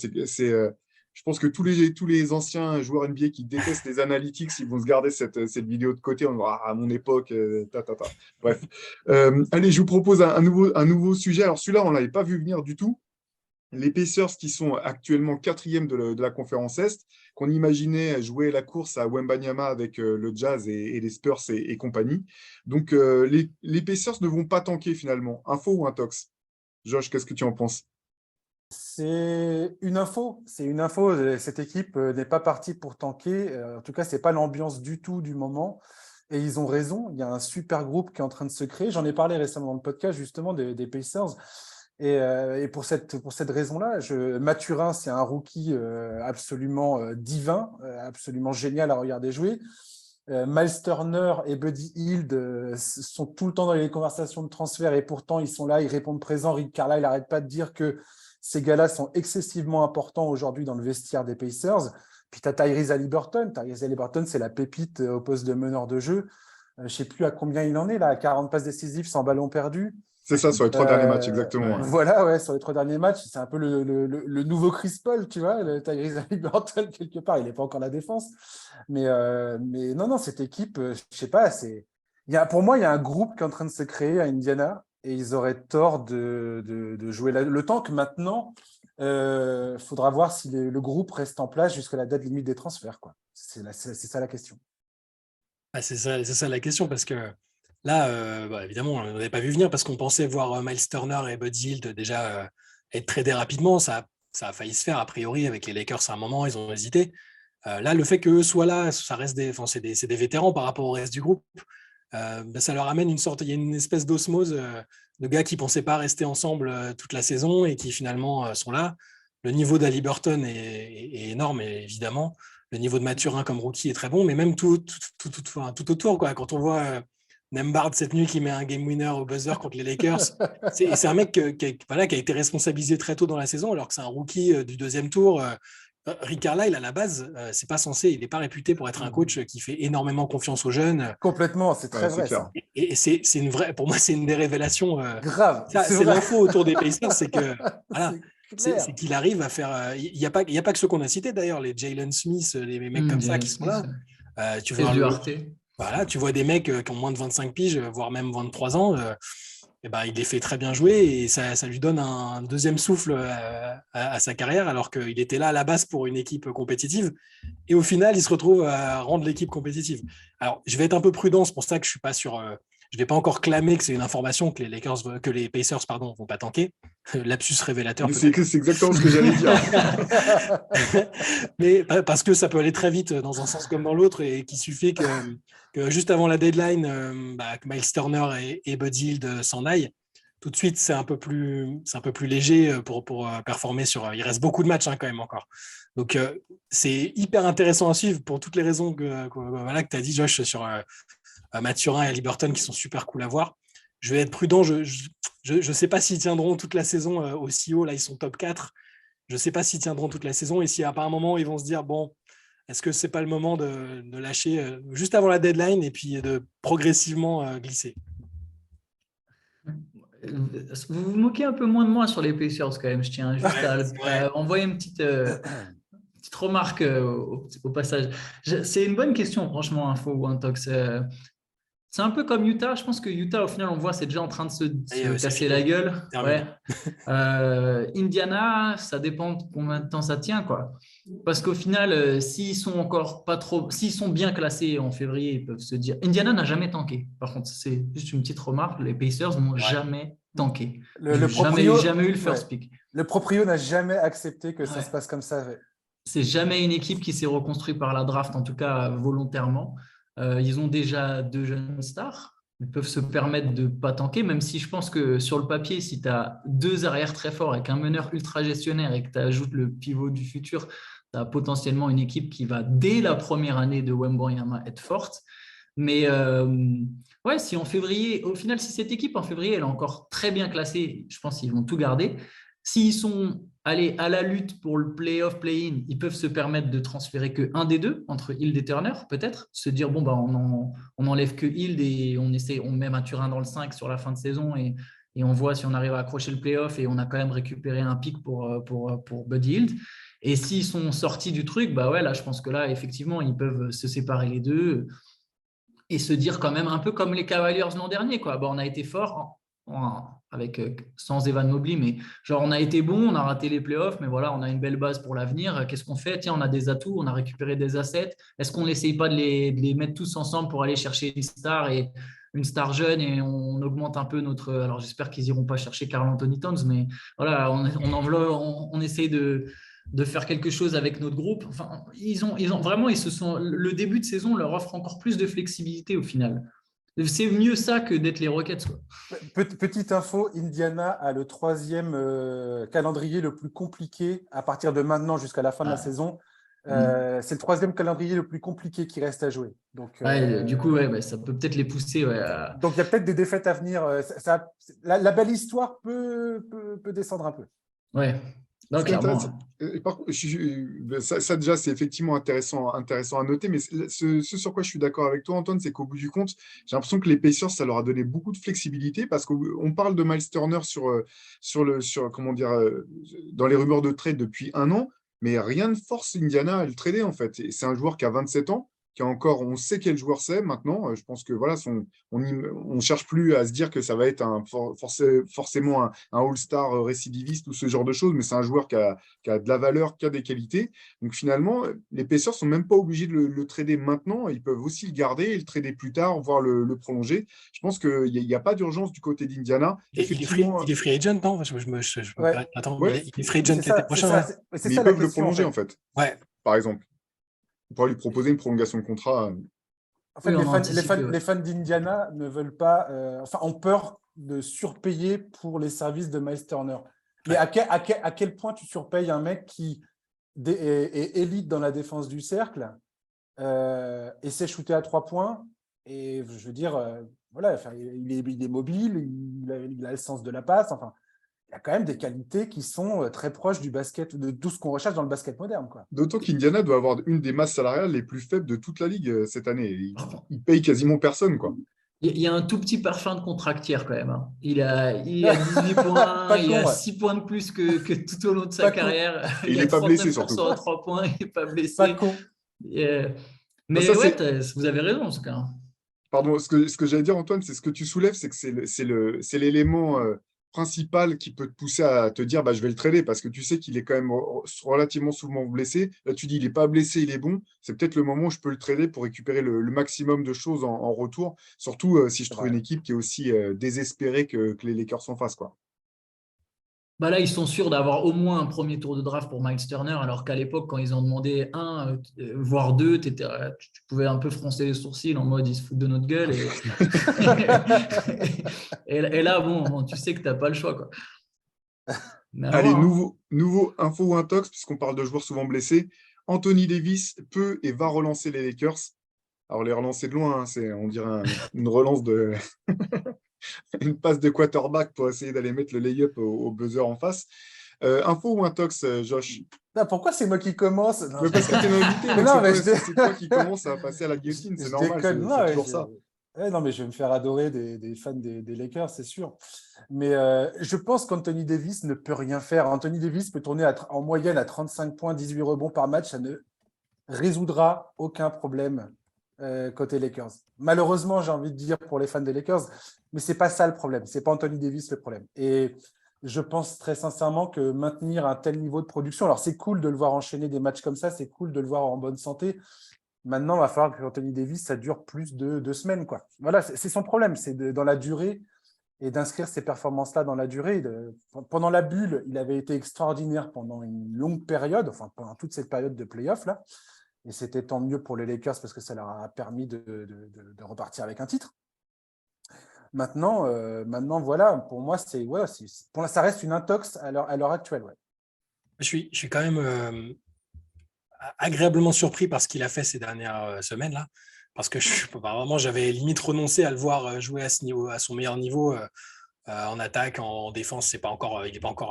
je pense que tous les anciens joueurs NBA qui détestent les analytics, ils vont se garder cette vidéo de côté. On va à mon époque, Bref. Allez, je vous propose un nouveau sujet. Alors, celui-là, on ne l'avait pas vu venir du tout. Les Pacers qui sont actuellement 4e de la conférence Est, qu'on imaginait jouer la course à Wembanyama avec le Jazz et les Spurs et compagnie. Donc, les Pacers ne vont pas tanker finalement. Info ou intox? Josh, qu'est-ce que tu en penses? C'est une info. Cette équipe n'est pas partie pour tanker. En tout cas, ce n'est pas l'ambiance du tout du moment. Et ils ont raison. Il y a un super groupe qui est en train de se créer. J'en ai parlé récemment dans le podcast, justement, des Pacers. Et pour cette raison-là, Mathurin, c'est un rookie absolument divin, absolument génial à regarder jouer. Miles Turner et Buddy Hield sont tout le temps dans les conversations de transfert et pourtant, ils sont là, ils répondent présents. Rick Carlisle n'arrête pas de dire que ces gars-là sont excessivement importants aujourd'hui dans le vestiaire des Pacers. Puis tu as Tyrese Haliburton. Tyrese Haliburton, c'est la pépite au poste de meneur de jeu. Je ne sais plus à combien il en est, là, à 40 passes décisives sans ballon perdu. C'est ça, sur les 3 derniers matchs, exactement. Voilà, ouais, sur les 3 derniers matchs, c'est un peu le nouveau Chris Paul, tu vois, le Tyrese Haliburton, quelque part. Il n'est pas encore la défense. Mais non, cette équipe, je ne sais pas, pour moi, il y a un groupe qui est en train de se créer à Indiana. Et ils auraient tort de jouer le tank. Maintenant, faudra voir si le groupe reste en place jusqu'à la date limite des transferts, quoi. C'est ça la question. C'est ça la question, parce que là, évidemment, on n'avait pas vu venir parce qu'on pensait voir Miles Turner et Buddy Hield déjà être tradés rapidement. Ça a failli se faire, a priori, avec les Lakers à un moment, ils ont hésité. Là, le fait qu'eux soient là, ça reste c'est des vétérans par rapport au reste du groupe. Ça leur amène il y a une espèce d'osmose de gars qui ne pensaient pas rester ensemble toute la saison et qui finalement sont là. Le niveau d'Haliburton est énorme, évidemment. Le niveau de Mathurin comme rookie est très bon, mais même tout autour, quoi. Quand on voit Nembhard cette nuit qui met un game winner au buzzer contre les Lakers, c'est un mec qui a été responsabilisé très tôt dans la saison, alors que c'est un rookie du deuxième tour. Rick Carlisle, à la base, c'est pas censé, il n'est pas réputé pour être un coach qui fait énormément confiance aux jeunes. Complètement, c'est très vrai. clair. Et c'est une vraie, pour moi, c'est une des révélations. Grave. C'est l'info autour des Pacers, c'est que voilà, clair. c'est qu'il arrive à faire. Il n'y a pas que ceux qu'on a cités d'ailleurs, les Jalen Smith, les mecs comme ça qui sont là. Tu vois voilà, tu vois des mecs qui ont moins de 25 piges, voire même 23 ans. Il les fait très bien jouer et ça lui donne un deuxième souffle à sa carrière, alors qu'il était là à la base pour une équipe compétitive. Et au final, il se retrouve à rendre l'équipe compétitive. Alors, je vais être un peu prudent, c'est pour ça que je suis pas sur. Je ne vais pas encore clamer que c'est une information que les Pacers vont pas tanker. Lapsus révélateur. C'est exactement ce que j'allais dire. Mais parce que ça peut aller très vite dans un sens comme dans l'autre et qu'il suffit que juste avant la deadline, que Miles Turner et Buddy Hield s'en aillent. Tout de suite, c'est un peu plus léger pour performer sur. Il reste beaucoup de matchs quand même encore. Donc, c'est hyper intéressant à suivre pour toutes les raisons que tu as dit, Josh, sur Mathurin et Haliburton qui sont super cool à voir. Je vais être prudent. Je ne sais pas s'ils tiendront toute la saison aussi haut. Là, ils sont top 4. Je ne sais pas s'ils tiendront toute la saison et s'il n'y a pas un moment où ils vont se dire bon, est-ce que ce n'est pas le moment de lâcher juste avant la deadline et puis de progressivement glisser? Vous vous moquez un peu moins de moi sur les Pacers quand même. Je tiens juste à envoyer une petite remarque au passage. C'est une bonne question, franchement, Info ou Intox. C'est un peu comme Utah. Je pense que Utah, au final, on voit, c'est déjà en train de se casser la gueule. Ouais. Indiana, ça dépend de combien de temps ça tient, quoi. Parce qu'au final, s'ils sont bien classés en février, ils peuvent se dire. Indiana n'a jamais tanké. Par contre, c'est juste une petite remarque. Les Pacers n'ont jamais tanké. Jamais eu le first pick. Le proprio n'a jamais accepté que ça se passe comme ça. C'est jamais une équipe qui s'est reconstruite par la draft, en tout cas volontairement. Ils ont déjà 2 jeunes stars. Ils peuvent se permettre de ne pas tanker, même si je pense que sur le papier, si tu as 2 arrières très forts et qu'un meneur ultra gestionnaire et que tu ajoutes le pivot du futur, tu as potentiellement une équipe qui va, dès la première année de Wembanyama, être forte. Mais si en février, au final, si cette équipe en février, elle est encore très bien classée, je pense qu'ils vont tout garder. S'ils sont allés à la lutte pour le play-off, play-in, ils peuvent se permettre de transférer qu'un des deux, entre Hield et Turner, peut-être. Se dire, on enlève que Hield et on met Mathurin dans le 5 sur la fin de saison et on voit si on arrive à accrocher le play-off et on a quand même récupéré un pick pour Buddy Hield. Et s'ils sont sortis du truc, là, je pense que là, effectivement, ils peuvent se séparer les deux et se dire quand même un peu comme les Cavaliers l'an dernier, quoi. On a été fort sans Evan Mobley, mais genre on a été bon, on a raté les playoffs, mais voilà, on a une belle base pour l'avenir. Qu'est-ce qu'on fait? Tiens, on a des atouts, on a récupéré des assets. Est-ce qu'on n'essaye pas de les mettre tous ensemble pour aller chercher une star jeune et on augmente un peu notre… Alors j'espère qu'ils n'iront pas chercher Karl Anthony Towns, mais voilà, on essaye de faire quelque chose avec notre groupe. Enfin, le début de saison leur offre encore plus de flexibilité au final. C'est mieux ça que d'être les Rockets, quoi. Petite info, Indiana a le 3e calendrier le plus compliqué à partir de maintenant jusqu'à la fin de la saison. C'est le 3e calendrier le plus compliqué qui reste à jouer. Donc, du coup, ça peut peut-être les pousser. Donc, il y a peut-être des défaites à venir. La belle histoire peut descendre un peu. Ouais. Non, clairement. Ça déjà, c'est effectivement intéressant à noter, mais ce sur quoi je suis d'accord avec toi, Antoine, c'est qu'au bout du compte, j'ai l'impression que les Pacers, ça leur a donné beaucoup de flexibilité parce qu'on parle de Miles Turner dans les rumeurs de trade depuis 1 an, mais rien ne force Indiana à le trader, en fait. Et c'est un joueur qui a 27 ans, qui a encore, on sait quel joueur c'est maintenant. Je pense que voilà, on cherche plus à se dire que ça va être forcément un All-Star récidiviste ou ce genre de choses, mais c'est un joueur qui a de la valeur, qui a des qualités. Donc finalement, les Pacers sont même pas obligés de le trader maintenant. Ils peuvent aussi le garder et le trader plus tard, voire le prolonger. Je pense qu'il n'y a pas d'urgence du côté d'Indiana. Il est free agent, non? Attends, il est free agent l'été prochain. Mais ils peuvent le prolonger, en fait. Ouais. Par exemple. On pourra lui proposer une prolongation de contrat. En fait, Oui, on les a fans, anticipé, ouais. les fans d'Indiana ne veulent pas, ont peur de surpayer pour les services de Miles Turner. Mais Ouais. à quel point tu surpayes un mec qui est élite dans la défense du cercle et sait shooter à 3 points? Et je veux dire, voilà, enfin, il est mobile, il a le sens de la passe. Enfin, il y a quand même des qualités qui sont très proches du basket, de tout ce qu'on recherche dans le basket moderne, quoi. D'autant qu'Indiana doit avoir une des masses salariales les plus faibles de toute la ligue cette année. Il paye quasiment personne, quoi. Il y a un tout petit parfum de contractière quand même, hein. Il a 18 points, Pas il con, a ouais. 6 points de plus que tout au long de sa Pas con. carrière. Et il Il a n'est pas blessé, 39% surtout. à 3 points, il n'est pas Pas blessé. con. Non, ça, Mais ouais, vous avez raison en tout cas. Pardon, ce que j'allais dire, Antoine, c'est ce que tu soulèves, c'est que c'est l'élément principal qui peut te pousser à te dire bah, je vais le trader parce que tu sais qu'il est quand même relativement souvent blessé. Là, tu dis il n'est pas blessé, il est bon. C'est peut-être le moment où je peux le trader pour récupérer le maximum de choses en retour, surtout si je C'est trouve vrai. une équipe qui est aussi désespérée que les Lakers en face, quoi. Bah là, ils sont sûrs d'avoir au moins un premier tour de draft pour Miles Turner, alors qu'à l'époque, quand ils ont demandé un, voire deux, tu pouvais un peu froncer les sourcils en mode ils se foutent de notre gueule. Et là, bon, tu sais que tu n'as pas le choix, quoi. Mais à Allez, voir, hein. nouveau info ou intox, puisqu'on parle de joueurs souvent blessés. Anthony Davis peut et va relancer les Lakers. Alors, les relancer de loin, hein, on dirait une relance de une passe de quarterback pour essayer d'aller mettre le lay-up au buzzer en face. Info ou intox, Josh? Non, pourquoi c'est moi qui commence? Non, Mais parce que tu es l'invité, donc non, mais c'est toi qui commence à passer à la guillotine, c'est je normal, déconne. c'est Non, toujours ça. non, mais je vais me faire adorer des fans des Lakers, c'est sûr. Mais je pense qu'Anthony Davis ne peut rien faire. Anthony Davis peut tourner en moyenne à 35 points, 18 rebonds par match. Ça ne résoudra aucun problème côté Lakers. Malheureusement, j'ai envie de dire pour les fans des Lakers, mais c'est pas ça le problème. C'est pas Anthony Davis le problème. Et je pense très sincèrement que maintenir un tel niveau de production, alors c'est cool de le voir enchaîner des matchs comme ça, c'est cool de le voir en bonne santé. Maintenant, il va falloir que Anthony Davis, ça dure plus de 2 semaines, quoi. Voilà, c'est son problème, c'est dans la durée et d'inscrire ces performances-là dans la durée. Pendant la bulle, il avait été extraordinaire pendant une longue période, enfin pendant toute cette période de play-off là. Et c'était tant mieux pour les Lakers parce que ça leur a permis de repartir avec un titre. Maintenant, voilà, pour moi, ça reste une intox à l'heure actuelle. Ouais. Je suis quand même agréablement surpris par ce qu'il a fait ces dernières semaines-là. Parce que vraiment, j'avais limite renoncé à le voir jouer à ce niveau, à son meilleur niveau en attaque, en défense. Il n'est pas encore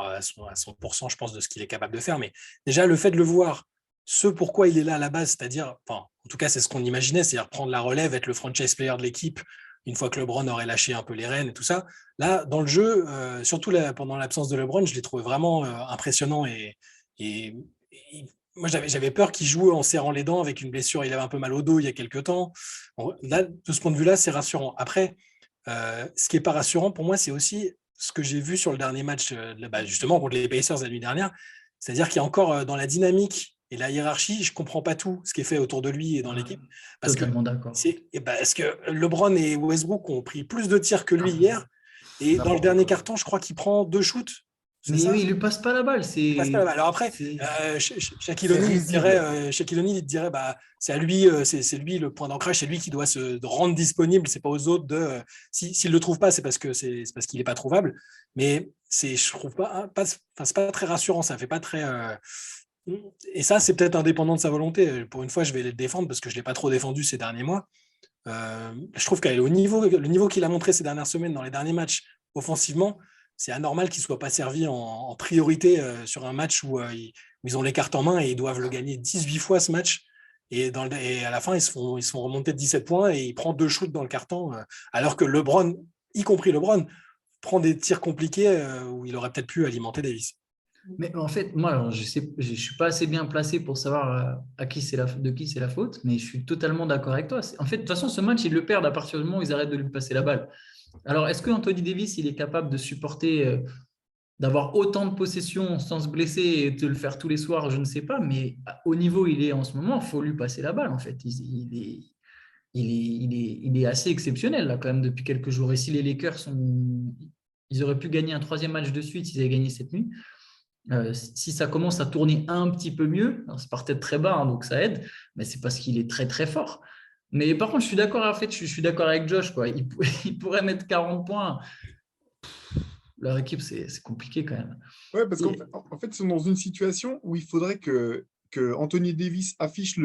à 100%, je pense, de ce qu'il est capable de faire. Mais déjà, le fait de le voir, ce pourquoi il est là à la base, c'est-à-dire, enfin, en tout cas, c'est ce qu'on imaginait, c'est-à-dire prendre la relève, être le franchise player de l'équipe, une fois que LeBron aurait lâché un peu les rênes et tout ça. Là, dans le jeu, surtout pendant l'absence de LeBron, je l'ai trouvé vraiment impressionnant et moi, j'avais peur qu'il joue en serrant les dents avec une blessure. Il avait un peu mal au dos il y a quelques temps. Bon, là, de ce point de vue-là, c'est rassurant. Après, ce qui n'est pas rassurant pour moi, c'est aussi ce que j'ai vu sur le dernier match, justement, contre les Pacers la nuit dernière. C'est-à-dire qu'il y a encore dans la dynamique et la hiérarchie, je ne comprends pas tout ce qui est fait autour de lui et dans l'équipe. Totalement d'accord. Parce que LeBron et Westbrook ont pris plus de tirs que lui hier. Et dans le dernier carton, je crois qu'il prend 2 shoots. Mais oui, il ne lui passe pas la balle. Alors après, Shaquille O'Neal, il dirait c'est à lui, c'est lui le point d'ancrage, c'est lui qui doit se rendre disponible, c'est pas aux autres de. S'il le trouve pas, c'est parce qu'il est pas trouvable. Mais je trouve c'est pas très rassurant, ça fait pas très. Et ça, c'est peut-être indépendant de sa volonté. Pour une fois, je vais le défendre parce que je l'ai pas trop défendu ces derniers mois. Je trouve qu'au le niveau qu'il a montré ces dernières semaines dans les derniers matchs offensivement, c'est anormal qu'ils ne soient pas servis en priorité sur un match où ils ont les cartes en main et ils doivent le gagner 18 fois ce match. Et à la fin, ils se font remonter de 17 points et il prend 2 shoots dans le carton, alors que LeBron, y compris LeBron, prend des tirs compliqués où il aurait peut-être pu alimenter Davis. Mais en fait, moi, je ne suis pas assez bien placé pour savoir de qui c'est la faute, mais je suis totalement d'accord avec toi. En fait, de toute façon, ce match, ils le perdent à partir du moment où ils arrêtent de lui passer la balle. Alors, est-ce que Anthony Davis, il est capable de supporter, d'avoir autant de possessions sans se blesser et de le faire tous les soirs? Je ne sais pas, mais au niveau où il est en ce moment, il faut lui passer la balle, en fait. Il est assez exceptionnel, là, quand même, depuis quelques jours. Et si les Lakers ils auraient pu gagner un 3e match de suite s'ils avaient gagné cette nuit, Si ça commence à tourner un petit peu mieux, alors ça partait de très bas, hein, donc ça aide, mais c'est parce qu'il est très très fort. Mais par contre, je suis d'accord, en fait, je suis d'accord avec Josh, quoi. Il pourrait mettre 40 points. Leur équipe, c'est compliqué quand même. Ouais, parce qu'en Et- fait, ils sont dans une situation où il faudrait que Anthony Davis affiche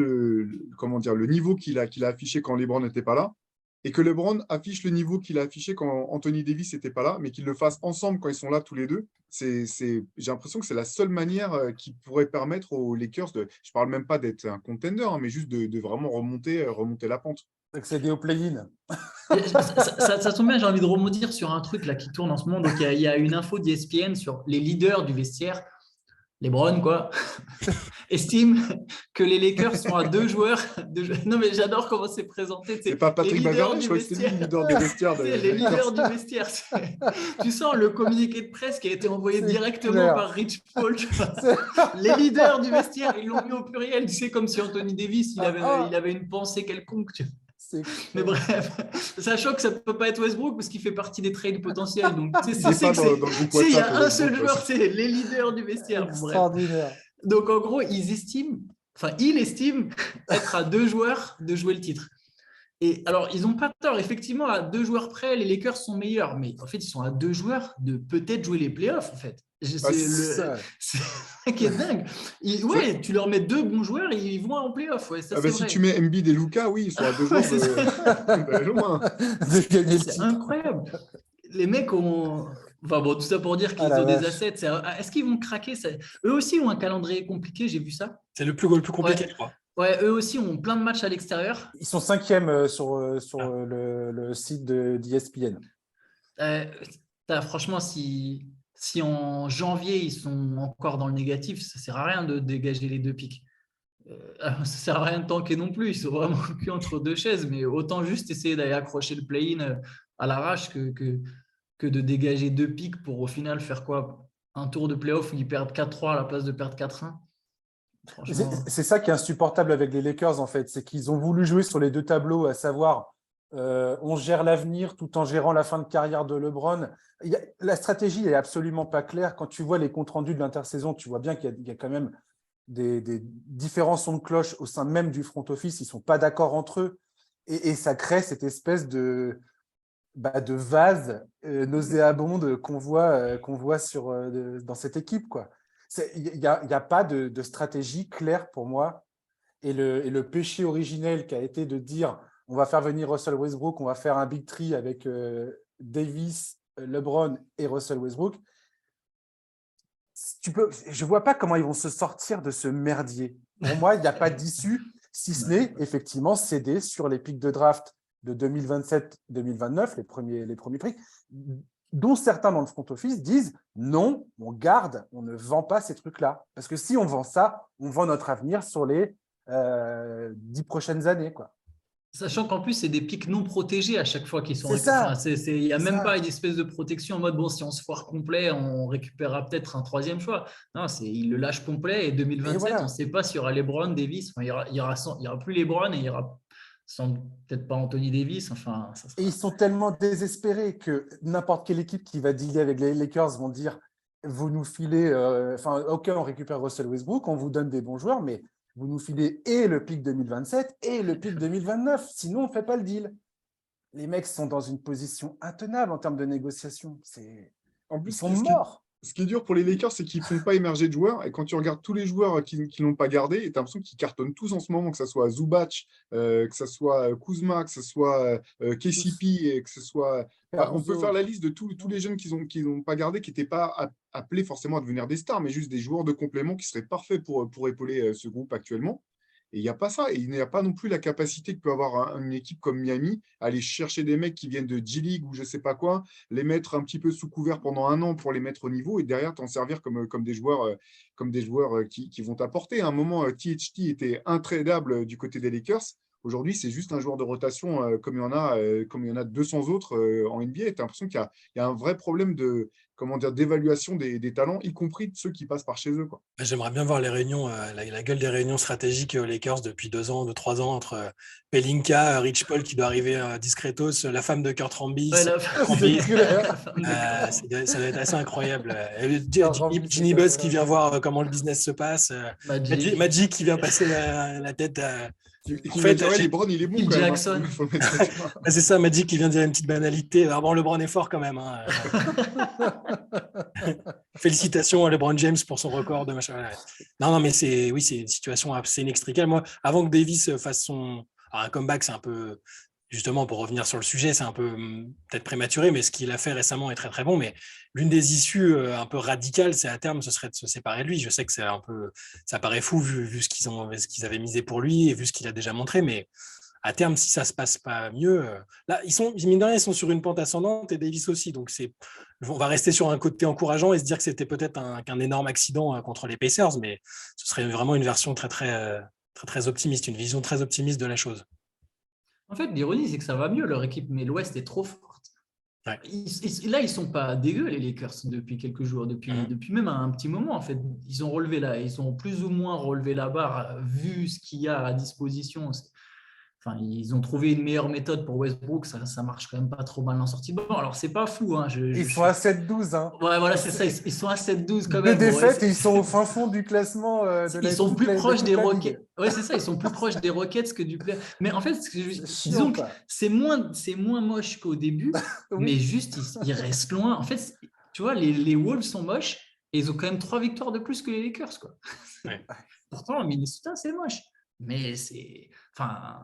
comment dire, le niveau qu'il a affiché quand LeBron n'était pas là, et que LeBron affiche le niveau qu'il a affiché quand Anthony Davis n'était pas là, mais qu'ils le fassent ensemble quand ils sont là tous les deux. J'ai l'impression que c'est la seule manière qui pourrait permettre aux Lakers je parle même pas d'être un contender, hein, mais juste de vraiment remonter la pente. Accéder au play-in. Ça tombe bien, j'ai envie de rebondir sur un truc là qui tourne en ce moment. Donc, il y a une info d'ESPN sur les leaders du vestiaire. LeBron, quoi, estime que les Lakers sont à 2 joueurs. Non, mais j'adore comment c'est présenté. C'est pas Les Patrick leaders Beverley, je du crois que c'était lui vestiaire. le leader des vestiaires C'est des les leaders Lakers. du vestiaire. Tu sens le communiqué de presse qui a été envoyé C'est directement clair. par Rich Paul. Tu vois. C'est- Les leaders du vestiaire, ils l'ont mis au pluriel. Tu sais, comme si Anthony Davis, il avait une pensée quelconque. Tu vois. c'est Mais clair. bref, sachant que ça ne peut pas être Westbrook parce qu'il fait partie des trades potentiels. Donc, tu Il sais, n'est c'est pas que dans le groupe tu sais, il y a WhatsApp. un seul Westbrook, joueur, c'est les leaders du vestiaire. Bon, bref. Extraordinaire. Donc, en gros, il estime être à 2 joueurs de jouer le titre. Et alors, ils n'ont pas tort. Effectivement, à 2 joueurs près, les Lakers sont meilleurs. Mais en fait, ils sont à 2 joueurs de peut-être jouer les playoffs, en fait. Ah, C'est ça qui est dingue. Ouais, tu leur mets 2 bons joueurs, ils vont en playoff. Ouais, ça, Ah c'est bah, si vrai. tu mets Embiid et Luka, oui, ils sont à 2 joueurs Ouais, c'est ça. de loin. De gagner le C'est titre. incroyable. Les mecs ont. Enfin bon, tout ça pour dire qu'ils Ah la ont des vache. assets. Est-ce qu'ils vont craquer ça. Eux aussi ont un calendrier compliqué, j'ai vu ça. C'est le plus compliqué, Ouais. je crois. Ouais, eux aussi ont plein de matchs à l'extérieur. Ils sont 5e sur Ah. le site d'ESPN. Franchement, si en janvier ils sont encore dans le négatif, ça sert à rien de dégager les 2 pics. Ça sert à rien de tanker non plus. Ils sont vraiment cul entre 2 chaises, mais autant juste essayer d'aller accrocher le play-in à l'arrache que de dégager 2 pics pour au final faire quoi? Un tour de play-off où ils perdent 4-3 à la place de perdre 4-1. Franchement, C'est ça qui est insupportable avec les Lakers, en fait. C'est qu'ils ont voulu jouer sur les 2 tableaux, à savoir, on gère l'avenir tout en gérant la fin de carrière de LeBron. La stratégie n'est absolument pas claire. Quand tu vois les comptes rendus de l'intersaison, tu vois bien qu'il y a quand même des différents sons de cloche au sein même du front office. Ils ne sont pas d'accord entre eux. Et ça crée cette espèce de vase nauséabonde qu'on voit dans cette équipe, quoi. Il n'y a pas de stratégie claire pour moi. Et le péché originel qui a été de dire on va faire venir Russell Westbrook, on va faire un big three avec Davis, LeBron et Russell Westbrook. Je ne vois pas comment ils vont se sortir de ce merdier. Pour moi, il n'y a pas d'issue, si ce n'est effectivement céder sur les pics de draft de 2027-2029, les premiers prix, dont certains dans le front office disent non, on garde, on ne vend pas ces trucs-là. Parce que si on vend ça, on vend notre avenir sur les 10 prochaines années, quoi. sachant qu'en plus, c'est des pics non protégés à chaque fois qu'ils sont C'est ça. Enfin, il n'y a C'est même ça. pas une espèce de protection en mode bon, si on se foire complet, on récupérera peut-être un 3e choix. Non, ils le lâchent complet et 2027, voilà. on ne sait pas s'il y aura LeBron, Davis. Enfin, il y aura plus LeBron et il y aura peut-être pas Anthony Davis. Enfin, ça sera... Et ils sont tellement désespérés que n'importe quelle équipe qui va dealer avec les Lakers vont dire vous nous filez, OK, on récupère Russell Westbrook, on vous donne des bons joueurs, mais vous nous filez et le pic 2027 et le pic 2029. Sinon, on ne fait pas le deal. Les mecs sont dans une position intenable en termes de négociation. En Ils plus, sont morts. ce qui est dur pour les Lakers, c'est qu'ils ne font pas émerger de joueurs. Et quand tu regardes tous les joueurs qui ne l'ont pas gardé, tu as l'impression qu'ils cartonnent tous en ce moment, que ce soit Zubac, que ce soit Kuzma, que ce soit KCP, et que ce soit. Enfin, on peut faire la liste de tous les jeunes qu'ils n'ont pas gardés, qui n'étaient pas appelés forcément à devenir des stars, mais juste des joueurs de complément qui seraient parfaits pour épauler ce groupe actuellement. Et il n'y a pas ça. Et il n'y a pas non plus la capacité que peut avoir une équipe comme Miami à aller chercher des mecs qui viennent de G-League ou je ne sais pas quoi, les mettre un petit peu sous couvert pendant 1 an pour les mettre au niveau et derrière t'en servir comme des joueurs qui vont t'apporter. À un moment, THT était intradable du côté des Lakers. Aujourd'hui, c'est juste un joueur de rotation comme il y en a 200 autres en NBA. Tu as l'impression qu'il y a un vrai problème d'évaluation des talents, y compris de ceux qui passent par chez eux, quoi. J'aimerais bien voir les réunions, la gueule des réunions stratégiques aux Lakers depuis 3 ans entre Pelinka, Rich Paul qui doit arriver discretos, la femme de Kurt Rambis. Ouais, Rambis. C'est clair. Ça doit être assez incroyable. Rambis, Ginny c'est Buzz vrai. qui vient voir comment le business se passe. Magic qui vient passer la tête à. Qui En va fait, dire, ouais, LeBron, il est bon Phil quand même, hein. Jackson. Faut le mettre sur le terrain. c'est ça, Magic qui vient dire une petite banalité. Alors bon, LeBron est fort quand même. Hein. Félicitations à LeBron James pour son record de machin. Ouais. Non, mais c'est une situation assez inextricable. Moi, avant que Davis fasse un comeback, c'est un peu, justement, pour revenir sur le sujet, c'est un peu peut-être prématuré, mais ce qu'il a fait récemment est très très bon. Mais l'une des issues un peu radicales, c'est à terme, ce serait de se séparer de lui. Je sais que ça paraît fou vu ce qu'ils avaient misé pour lui et vu ce qu'il a déjà montré, mais à terme, si ça se passe pas mieux, là, mine de rien, ils sont sur une pente ascendante et Davis aussi. Donc, on va rester sur un côté encourageant et se dire que c'était peut-être qu'un énorme accident contre les Pacers, mais ce serait vraiment une version très, très, très, très optimiste, une vision très optimiste de la chose. En fait, l'ironie, c'est que ça va mieux, leur équipe, mais l'Ouest est trop forte. Ouais. Là, ils sont pas dégueux, les Lakers, depuis quelques jours, depuis même un petit moment. En fait, ils ont plus ou moins relevé la barre, vu ce qu'il y a à disposition. Enfin, ils ont trouvé une meilleure méthode pour Westbrook, ça marche quand même pas trop mal en sortie de banc. Alors, c'est pas fou. Hein, Ils sont à 7-12. Hein. Ouais, voilà, c'est ça. Ils sont à 7-12 quand Deux même. défaites et ils sont au fin fond du classement. Ils sont plus proches des Rockets. Ouais, c'est ça. Ils sont plus proches des Rockets que du play. Mais en fait, disons que c'est moins moche qu'au début, Oui. mais juste, ils restent loin. En fait, tu vois, les Wolves sont moches et ils ont quand même 3 victoires de plus que les Lakers, quoi. Ouais. Pourtant, Minnesota, c'est moche. Mais c'est. Enfin.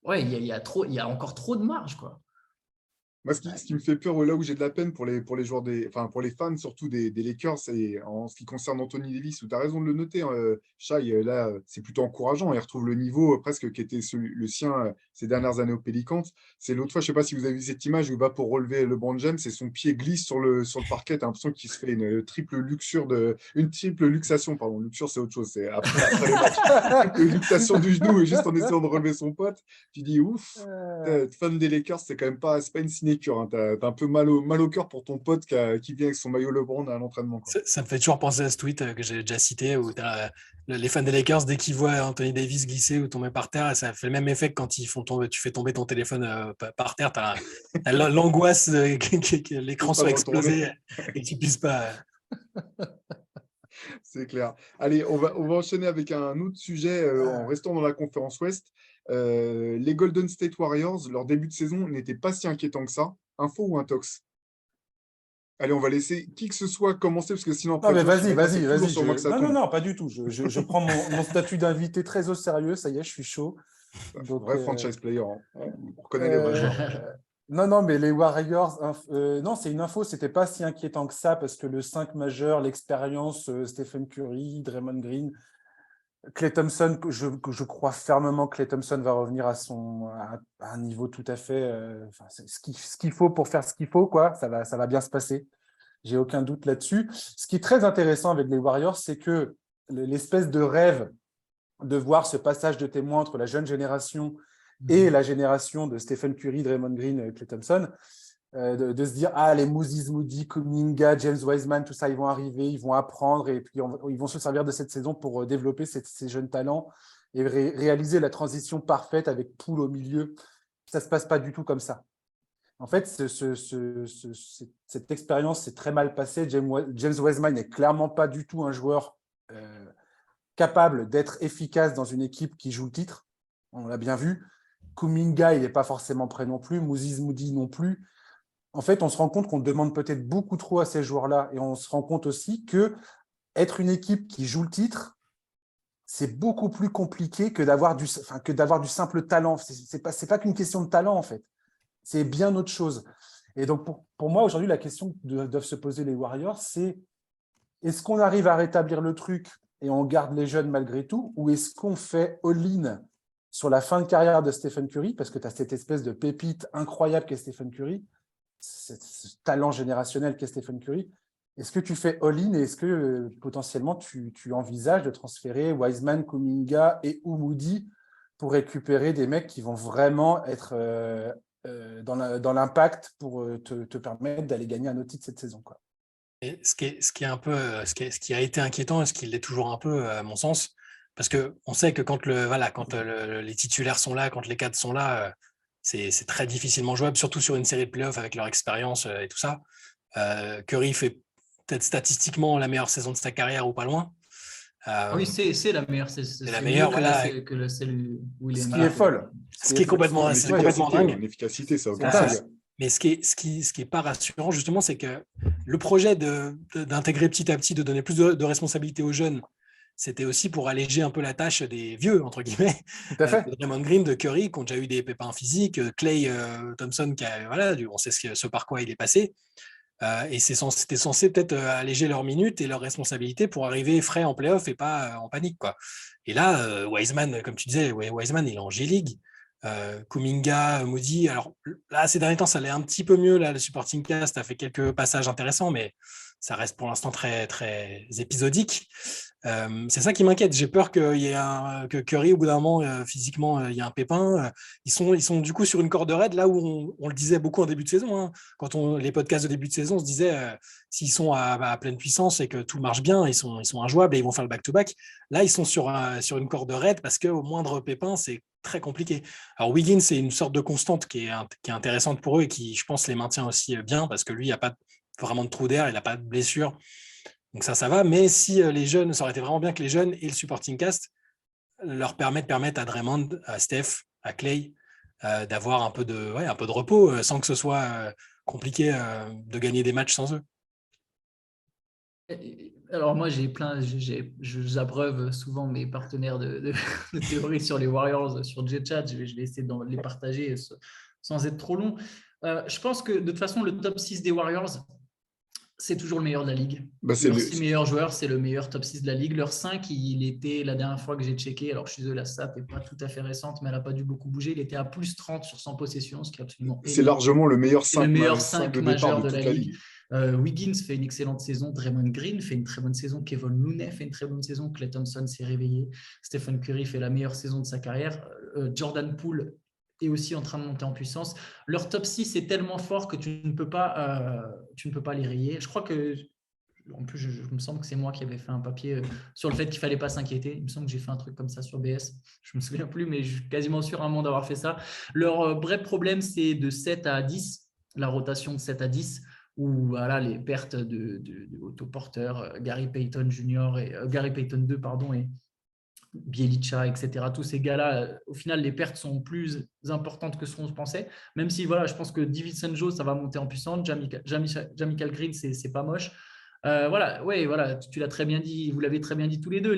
Ouais, il y a encore trop de marge, quoi. Moi, ce qui me fait peur, là où j'ai de la peine pour les joueurs pour les fans, surtout des Lakers, c'est en ce qui concerne Anthony Davis, où tu as raison de le noter, Shai, là, c'est plutôt encourageant. Il retrouve le niveau presque qui était le sien ces dernières années aux Pelicans. C'est l'autre fois, je ne sais pas si vous avez vu cette image où il va pour relever LeBron James et son pied glisse sur le parquet. Tu as l'impression qu'il se fait une triple luxation, pardon. Luxure, c'est autre chose. C'est après le match. Triple luxation du genou, juste en essayant de relever son pote. Tu dis, ouf, fan des Lakers, c'est pas une sinecure. Hein. T'as un peu mal au cœur pour ton pote qui vient avec son maillot LeBron à l'entraînement. Ça me fait toujours penser à ce tweet que j'ai déjà cité où les fans des Lakers, dès qu'ils voient Anthony Davis glisser ou tomber par terre, ça fait le même effet que quand tu fais tomber ton téléphone par terre. Tu as l'angoisse que l'écran soit explosé et que tu ne puisses pas. C'est clair. Allez, on va enchaîner avec un autre sujet en restant dans la conférence Ouest. Les Golden State Warriors, leur début de saison n'était pas si inquiétant que ça. Info ou intox? Allez, on va laisser qui que ce soit commencer parce que sinon. Non, mais vas-y. Non, pas du tout. Je prends mon statut d'invité très au sérieux. Ça y est, je suis chaud. Donc, vrai franchise player. Hein. On reconnaît les vrais joueurs. Non, mais les Warriors, non, c'est une info, c'était pas si inquiétant que ça parce que le 5 majeur, l'expérience, Stephen Curry, Draymond Green, Klay Thompson, je crois fermement que Klay Thompson va revenir à un niveau tout à fait, ce qu'il faut pour faire ce qu'il faut, quoi. Ça va bien se passer. J'ai aucun doute là-dessus. Ce qui est très intéressant avec les Warriors, c'est que l'espèce de rêve de voir ce passage de témoin entre la jeune génération et la génération de Stephen Curry, Draymond Green et Klay Thompson, de se dire, les Moses Moody, Kuminga, James Wiseman, tout ça, ils vont arriver, ils vont apprendre et puis ils vont se servir de cette saison pour développer ces jeunes talents et réaliser la transition parfaite avec Poole au milieu. Ça ne se passe pas du tout comme ça. En fait, cette expérience s'est très mal passée. James Wiseman n'est clairement pas du tout un joueur capable d'être efficace dans une équipe qui joue le titre. On l'a bien vu. Kuminga, il n'est pas forcément prêt non plus. Moses Moody non plus. En fait, on se rend compte qu'on demande peut-être beaucoup trop à ces joueurs-là. Et on se rend compte aussi qu'être une équipe qui joue le titre, c'est beaucoup plus compliqué que d'avoir du simple talent. Ce n'est pas qu'une question de talent, en fait. C'est bien autre chose. Et donc, pour moi, aujourd'hui, la question que doivent se poser les Warriors, c'est est-ce qu'on arrive à rétablir le truc et on garde les jeunes malgré tout, ou est-ce qu'on fait all-in sur la fin de carrière de Stephen Curry, parce que tu as cette espèce de pépite incroyable qu'est Stephen Curry, ce talent générationnel qu'est Stephen Curry. Est-ce que tu fais all-in et est-ce que potentiellement tu envisages de transférer Wiseman, Kuminga et Moody pour récupérer des mecs qui vont vraiment être dans l'impact pour te permettre d'aller gagner un autre titre cette saison, quoi. Et ce qui est un peu, ce qui a été inquiétant et ce qui l'est toujours un peu, à mon sens, parce qu'on sait que quand les titulaires sont là, quand les cadres sont là, c'est très difficilement jouable, surtout sur une série de playoffs avec leur expérience et tout ça. Curry fait peut-être statistiquement la meilleure saison de sa carrière ou pas loin. Oui, c'est la meilleure. C'est la mieux meilleure, que voilà. celle où il est Ce qui marqué. est folle. Ce qui est complètement En dingue. En efficacité, ça n'a aucun Ah, sens. mais ce qui est pas rassurant, justement, c'est que le projet d'intégrer petit à petit, de donner plus de responsabilités aux jeunes, c'était aussi pour alléger un peu la tâche des vieux, entre guillemets, Tout à fait. de Draymond Green, de Curry, qui ont déjà eu des pépins physiques, Klay Thompson, on sait ce par quoi il est passé. Et c'était censé peut-être alléger leurs minutes et leurs responsabilités pour arriver frais en playoff et pas en panique, quoi. Et là, Wiseman, comme tu disais, Wiseman, il est en G-League. Kuminga, Moody. Alors là, ces derniers temps, ça allait un petit peu mieux. Là, le supporting cast a fait quelques passages intéressants, mais ça reste pour l'instant très, très épisodique. C'est ça qui m'inquiète. J'ai peur que Curry, au bout d'un moment, physiquement, il y a un pépin. Ils sont du coup sur une corde raide, là où on le disait beaucoup en début de saison. Hein. Quand les podcasts de début de saison, on se disait s'ils sont à pleine puissance et que tout marche bien, ils sont injouables et ils vont faire le back-to-back. Là, ils sont sur une corde raide parce qu'au moindre pépin, c'est très compliqué. Alors Wiggins, c'est une sorte de constante qui est intéressante pour eux et qui, je pense, les maintient aussi bien parce que lui, il n'y a pas vraiment de trou d'air, il n'a pas de blessure. Donc ça va. Mais si les jeunes, ça aurait été vraiment bien que les jeunes et le supporting cast permettent à Draymond, à Steph, à Klay d'avoir un peu de repos sans que ce soit compliqué de gagner des matchs sans eux. Alors moi, j'abreuve souvent mes partenaires de théorie sur les Warriors, sur JetChat. Je vais essayer de les partager sans être trop long. Je pense que de toute façon, le top 6 des Warriors, c'est toujours le meilleur de la ligue. Leurs 6 meilleurs joueurs, c'est le meilleur top 6 de la ligue. Leur 5, il était, la dernière fois que j'ai checké, alors je suis désolé, la stat n'est pas tout à fait récente, mais elle n'a pas dû beaucoup bouger. Il était à plus 30 sur 100 possessions, ce qui est absolument énorme. C'est largement le meilleur 5 majeur de la ligue. Wiggins fait une excellente saison. Draymond Green fait une très bonne saison. Kevin Looney fait une très bonne saison. Klay Thompson s'est réveillé. Stephen Curry fait la meilleure saison de sa carrière. Jordan Poole est aussi en train de monter en puissance. Leur top 6 est tellement fort que tu ne peux pas les rayer. Je crois que, en plus, je me semble que c'est moi qui avais fait un papier sur le fait qu'il ne fallait pas s'inquiéter. Il me semble que j'ai fait un truc comme ça sur BS. Je ne me souviens plus, mais je suis quasiment sûr un moment d'avoir fait ça. Leur vrai problème, c'est de 7 à 10, la rotation de 7 à 10, où voilà, les pertes de autoporteurs, Gary Payton Jr. et Gary Payton 2, pardon, et Bjelica, etc. Tous ces gars-là, au final, les pertes sont plus importantes que ce qu'on pensait. Même si, voilà, je pense que Davidson Joe, ça va monter en puissance. Jamaica Green, c'est pas moche. Voilà, tu l'as très bien dit, vous l'avez très bien dit tous les deux.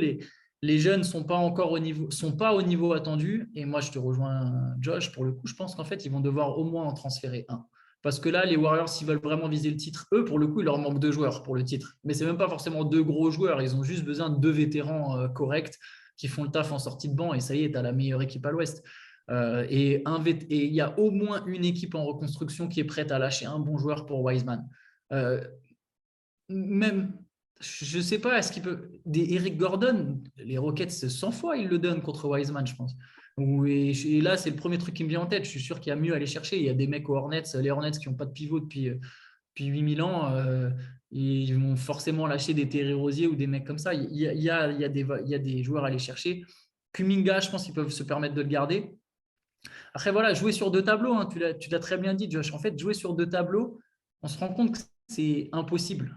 Les jeunes sont pas au niveau attendu. Et moi, je te rejoins, Josh. Pour le coup, je pense qu'en fait, ils vont devoir au moins en transférer un. Parce que là, les Warriors, s'ils veulent vraiment viser le titre, eux, pour le coup, il leur manque 2 joueurs pour le titre. Mais ce n'est même pas forcément 2 gros joueurs. Ils ont juste besoin de 2 vétérans corrects qui font le taf en sortie de banc. Et ça y est, tu as la meilleure équipe à l'Ouest. Et il y a au moins une équipe en reconstruction qui est prête à lâcher un bon joueur pour Wiseman. Même, je ne sais pas, est-ce qu'il peut… Eric Gordon, les Rockets, 100 fois, ils le donnent contre Wiseman, je pense. Et là, c'est le premier truc qui me vient en tête. Je suis sûr qu'il y a mieux à aller chercher. Il y a des mecs aux Hornets, les Hornets qui n'ont pas de pivot depuis 8000 ans. Ils vont forcément lâcher des Terry Rozier ou des mecs comme ça. Il y a des joueurs à aller chercher. Kuminga, je pense qu'ils peuvent se permettre de le garder. Après, voilà, jouer sur 2 tableaux, hein, tu l'as très bien dit, Josh. En fait, jouer sur 2 tableaux, on se rend compte que c'est impossible.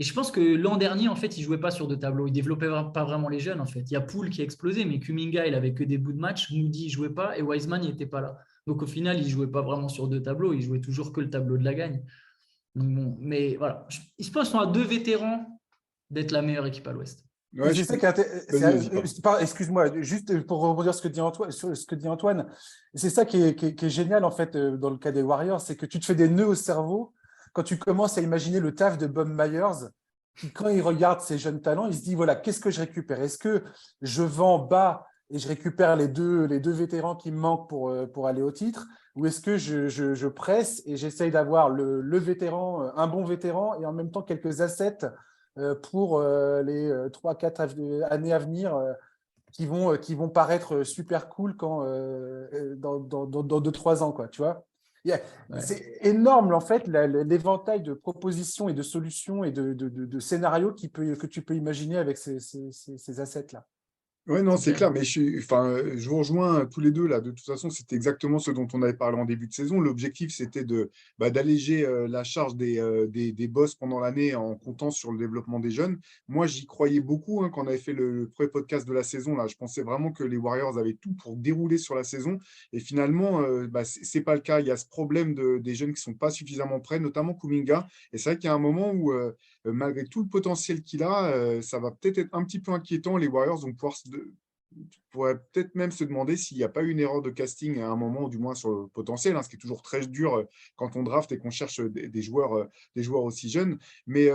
Et je pense que l'an dernier, en fait, il ne jouait pas sur 2 tableaux. Il ne développait pas vraiment les jeunes, en fait. Il y a Poole qui a explosé, mais Kuminga, il n'avait que des bouts de match. Moody, il ne jouait pas et Wiseman, il n'était pas là. Donc, au final, il ne jouait pas vraiment sur 2 tableaux. Il jouait toujours que le tableau de la gagne. Donc, bon, mais voilà. Ils se posent à 2 vétérans d'être la meilleure équipe à l'Ouest. Ouais, excuse-moi, juste pour rebondir sur ce que dit Antoine, c'est ça qui est génial, en fait, dans le cas des Warriors, c'est que tu te fais des nœuds au cerveau quand tu commences à imaginer le taf de Bob Myers, qui, quand il regarde ces jeunes talents, il se dit, voilà, qu'est-ce que je récupère? Est-ce que je vends bas et je récupère les deux vétérans qui me manquent pour aller au titre, ou est-ce que je presse et j'essaye d'avoir le vétéran, un bon vétéran, et en même temps quelques assets pour les 3-4 années à venir qui vont paraître super cool dans 2-3 ans, quoi, tu vois. Ouais. C'est énorme, en fait, l'éventail de propositions et de solutions et de scénarios que tu peux imaginer avec ces assets-là. Ouais, non, c'est clair. clair, mais je vous rejoins tous les deux là. De toute façon, c'était exactement ce dont on avait parlé en début de saison. L'objectif, c'était d'alléger la charge des boss pendant l'année en comptant sur le développement des jeunes. Moi, j'y croyais beaucoup quand on avait fait le premier podcast de la saison. Là, je pensais vraiment que les Warriors avaient tout pour dérouler sur la saison. Et finalement, c'est pas le cas. Il y a ce problème des jeunes qui sont pas suffisamment prêts, notamment Kuminga. Et c'est vrai qu'il y a un moment où malgré tout le potentiel qu'il a, ça va peut-être être un petit peu inquiétant. Les Warriors vont pourrait peut-être même se demander s'il n'y a pas eu une erreur de casting à un moment, ou du moins sur le potentiel, ce qui est toujours très dur quand on draft et qu'on cherche des joueurs aussi jeunes. Mais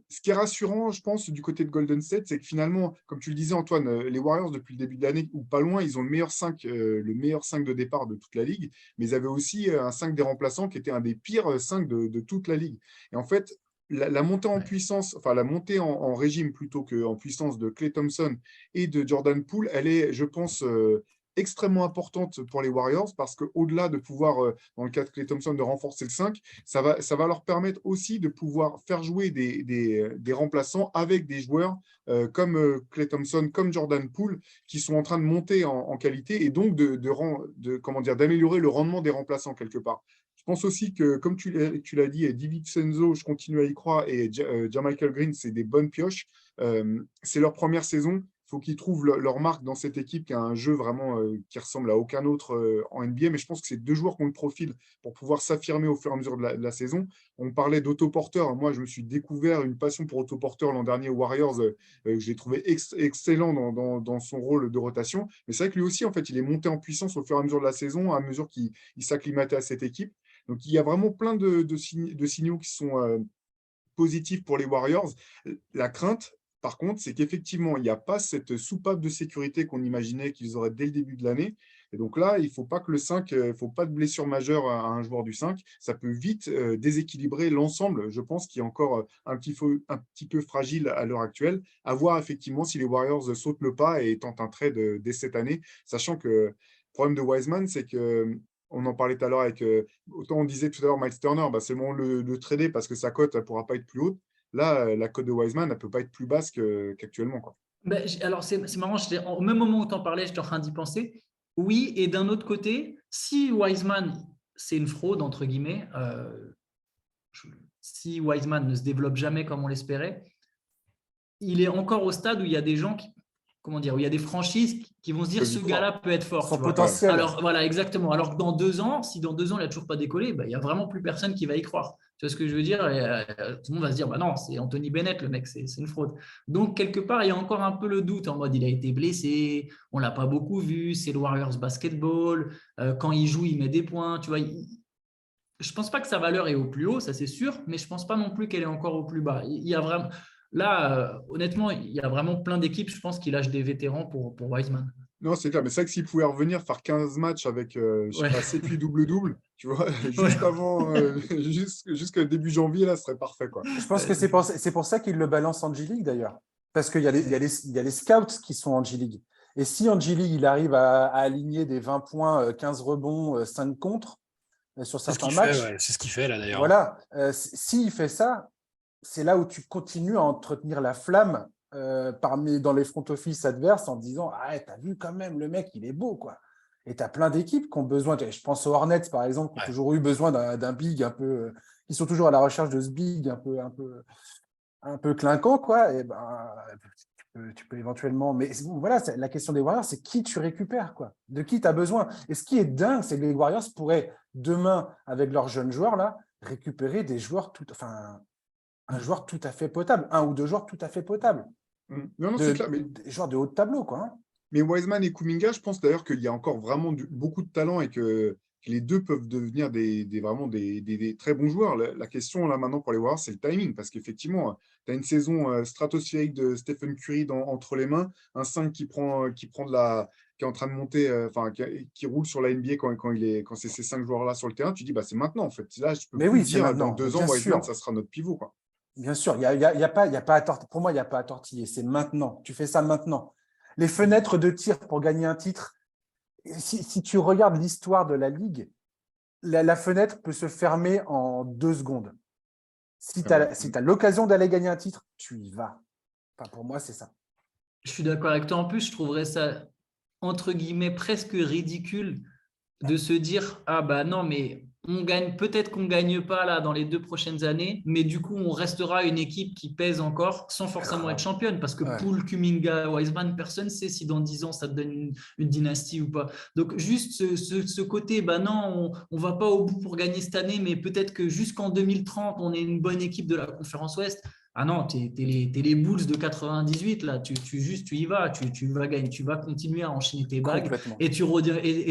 ce qui est rassurant, je pense, du côté de Golden State, c'est que finalement, comme tu le disais, Antoine, les Warriors, depuis le début de l'année, ou pas loin, ils ont le meilleur 5 de départ de toute la ligue, mais ils avaient aussi un 5 des remplaçants qui était un des pires 5 de toute la ligue. Et en fait, la montée en puissance, enfin la montée en régime plutôt qu'en puissance de Klay Thompson et de Jordan Poole, elle est, je pense, extrêmement importante pour les Warriors parce qu'au-delà de pouvoir, dans le cas de Klay Thompson, de renforcer le 5, ça va leur permettre aussi de pouvoir faire jouer des remplaçants avec des joueurs comme Klay Thompson, comme Jordan Poole, qui sont en train de monter en qualité et donc d'améliorer le rendement des remplaçants quelque part. Je pense aussi que, comme tu l'as dit, DiVincenzo, je continue à y croire, et Jermichael Green, c'est des bonnes pioches. C'est leur première saison. Il faut qu'ils trouvent leur marque dans cette équipe qui a un jeu vraiment qui ressemble à aucun autre en NBA. Mais je pense que c'est 2 joueurs qui ont le profil pour pouvoir s'affirmer au fur et à mesure de la saison. On parlait d'autoporteur. Moi, je me suis découvert une passion pour autoporteur l'an dernier aux Warriors. Je l'ai trouvé excellent dans son rôle de rotation. Mais c'est vrai que lui aussi, en fait, il est monté en puissance au fur et à mesure de la saison, à mesure qu'il s'acclimatait à cette équipe. Donc, il y a vraiment plein de signaux qui sont positifs pour les Warriors. La crainte, par contre, c'est qu'effectivement, il n'y a pas cette soupape de sécurité qu'on imaginait qu'ils auraient dès le début de l'année. Et donc là, il ne faut pas que le 5, il faut pas de blessure majeure à un joueur du 5. Ça peut vite déséquilibrer l'ensemble, je pense, qui est encore un petit peu fragile à l'heure actuelle. À voir effectivement si les Warriors sautent le pas et tentent un trade dès cette année, sachant que le problème de Wiseman, c'est que on en parlait tout à l'heure avec, autant on disait tout à l'heure Miles Turner, c'est bon le trader parce que sa cote ne pourra pas être plus haute. Là, la cote de Wiseman, elle ne peut pas être plus basse qu'actuellement. Alors, c'est marrant, au même moment où tu en parlais, j'étais en train d'y penser. Oui, et d'un autre côté, si Wiseman, c'est une fraude, entre guillemets, si Wiseman ne se développe jamais comme on l'espérait, il est encore au stade où il y a des gens où il y a des franchises qui vont se dire ce gars-là peut être fort. Son potentiel. Alors, voilà, exactement. Alors que dans 2 ans, si dans 2 ans, il n'a toujours pas décollé, il n'y a vraiment plus personne qui va y croire. Tu vois ce que je veux dire? Et, tout le monde va se dire, non, c'est Anthony Bennett, le mec, c'est une fraude. Donc, quelque part, il y a encore un peu le doute en mode, il a été blessé, on ne l'a pas beaucoup vu, c'est le Warriors basketball, quand il joue, il met des points, tu vois. Je ne pense pas que sa valeur est au plus haut, ça c'est sûr, mais je ne pense pas non plus qu'elle est encore au plus bas. Il y a vraiment… Là, honnêtement, il y a vraiment plein d'équipes, je pense, qui lâchent des vétérans pour Wiseman. Non, c'est clair. Mais c'est vrai que s'il pouvait revenir faire 15 matchs avec, je sais pas, 7-8 double-double, tu vois, juste avant, jusqu'à début janvier, là, ce serait parfait, quoi. Je pense que c'est pour ça qu'il le balance en G-League, d'ailleurs. Parce qu'il y a les scouts qui sont en G-League. Et si en G-League, il arrive à aligner des 20 points, 15 rebonds, 5 contre sur certains matchs… C'est ce qu'il fait, là, d'ailleurs. Voilà. S'il fait ça, c'est là où tu continues à entretenir la flamme dans les front office adverses en disant « Ah, t'as vu quand même, le mec, il est beau, quoi ». Et tu as plein d'équipes qui ont besoin… Je pense aux Hornets, par exemple, qui ont toujours eu besoin d'un big un peu… Ils sont toujours à la recherche de ce big un peu clinquant, quoi. Et tu peux éventuellement… Mais voilà, la question des Warriors, c'est qui tu récupères, quoi. De qui tu as besoin. Et ce qui est dingue, c'est que les Warriors pourraient, demain, avec leurs jeunes joueurs, là, récupérer des joueurs un joueur tout à fait potable, 1 ou 2 joueurs tout à fait potables. Non, c'est clair. Mais… Des joueurs de haut de tableau, quoi. Hein. Mais Wiseman et Kuminga, je pense d'ailleurs qu'il y a encore vraiment beaucoup de talent et que les deux peuvent devenir vraiment des très bons joueurs. La question là maintenant pour les Warriors, c'est le timing. Parce qu'effectivement, tu as une saison stratosphérique de Stephen Curry entre les mains, un 5 qui est en train de monter, qui roule sur la NBA quand c'est ces 5 joueurs-là sur le terrain. Tu dis, c'est maintenant en fait. Là, je peux plus dire, dans 2 ans, Wiseman, ça sera notre pivot, quoi. Bien sûr, il y a pas à tortiller. Pour moi, il n'y a pas à tortiller. C'est maintenant. Tu fais ça maintenant. Les fenêtres de tir pour gagner un titre, si tu regardes l'histoire de la Ligue, la fenêtre peut se fermer en 2 secondes. Si tu as l'occasion d'aller gagner un titre, tu y vas. Enfin, pour moi, c'est ça. Je suis d'accord avec toi. En plus, je trouverais ça, entre guillemets, presque ridicule de se dire, ah bah non, mais peut-être qu'on ne gagne pas là dans les 2 prochaines années, mais du coup, on restera une équipe qui pèse encore sans forcément être championne, parce que Poole, Kuminga, Wiseman, personne ne sait si dans 10 ans, ça te donne une dynastie ou pas. Donc, juste ce côté, bah non, on ne va pas au bout pour gagner cette année, mais peut-être que jusqu'en 2030, on est une bonne équipe de la Conférence Ouest. Ah non, t'es les Bulls de 98, là, tu y vas, tu vas gagner, tu vas continuer à enchaîner tes bagues. Et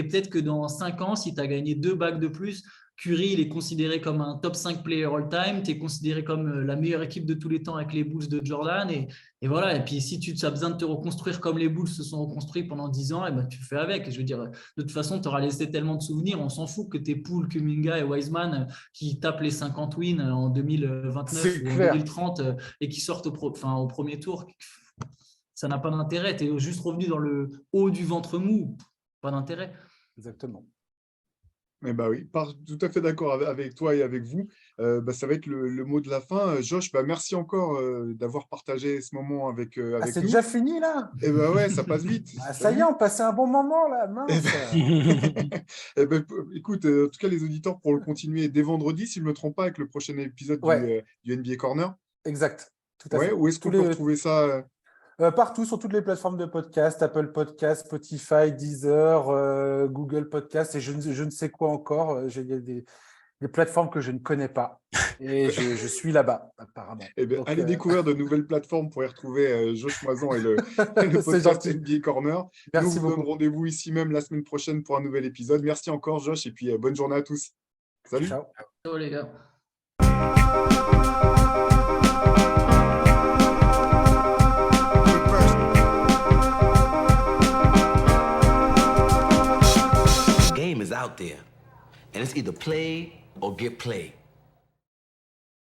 peut-être que dans 5 ans, si tu as gagné 2 bagues de plus, Curry, il est considéré comme un top 5 player all-time, tu es considéré comme la meilleure équipe de tous les temps avec les Bulls de Jordan. Et voilà, et puis si tu as besoin de te reconstruire comme les Bulls se sont reconstruits pendant 10 ans, et ben, tu fais avec. Et je veux dire, de toute façon, tu auras laissé tellement de souvenirs, on s'en fout que tes Poole, Kuminga et Wiseman qui tapent les 50 wins en 2029 ou en 2030 et qui sortent au premier tour, ça n'a pas d'intérêt. Tu es juste revenu dans le haut du ventre mou, pas d'intérêt. Exactement. Eh ben oui, tout à fait d'accord avec toi et avec vous. Ça va être le mot de la fin. Josh, merci encore d'avoir partagé ce moment avec nous. C'est déjà fini là? Eh ben ouais, ça passe vite. Ça y est, on passait un bon moment là, mince. Écoute, en tout cas, les auditeurs pourront le continuer dès vendredi, si je ne me trompe pas, avec le prochain épisode du NBA Corner. Exact, tout à fait. Où est-ce qu'on peut retrouver ça partout, sur toutes les plateformes de podcast, Apple Podcast, Spotify, Deezer, Google Podcast et je ne sais quoi encore. Il y a des plateformes que je ne connais pas et je suis là-bas, apparemment. Donc, allez découvrir de nouvelles plateformes pour y retrouver Josh Moisan et le podcast NBA Corner. Nous vous donnons rendez-vous ici même la semaine prochaine pour un nouvel épisode. Merci encore, Josh, et puis bonne journée à tous. Salut. Ciao. Ciao les gars. Is out there, and it's either play or get played.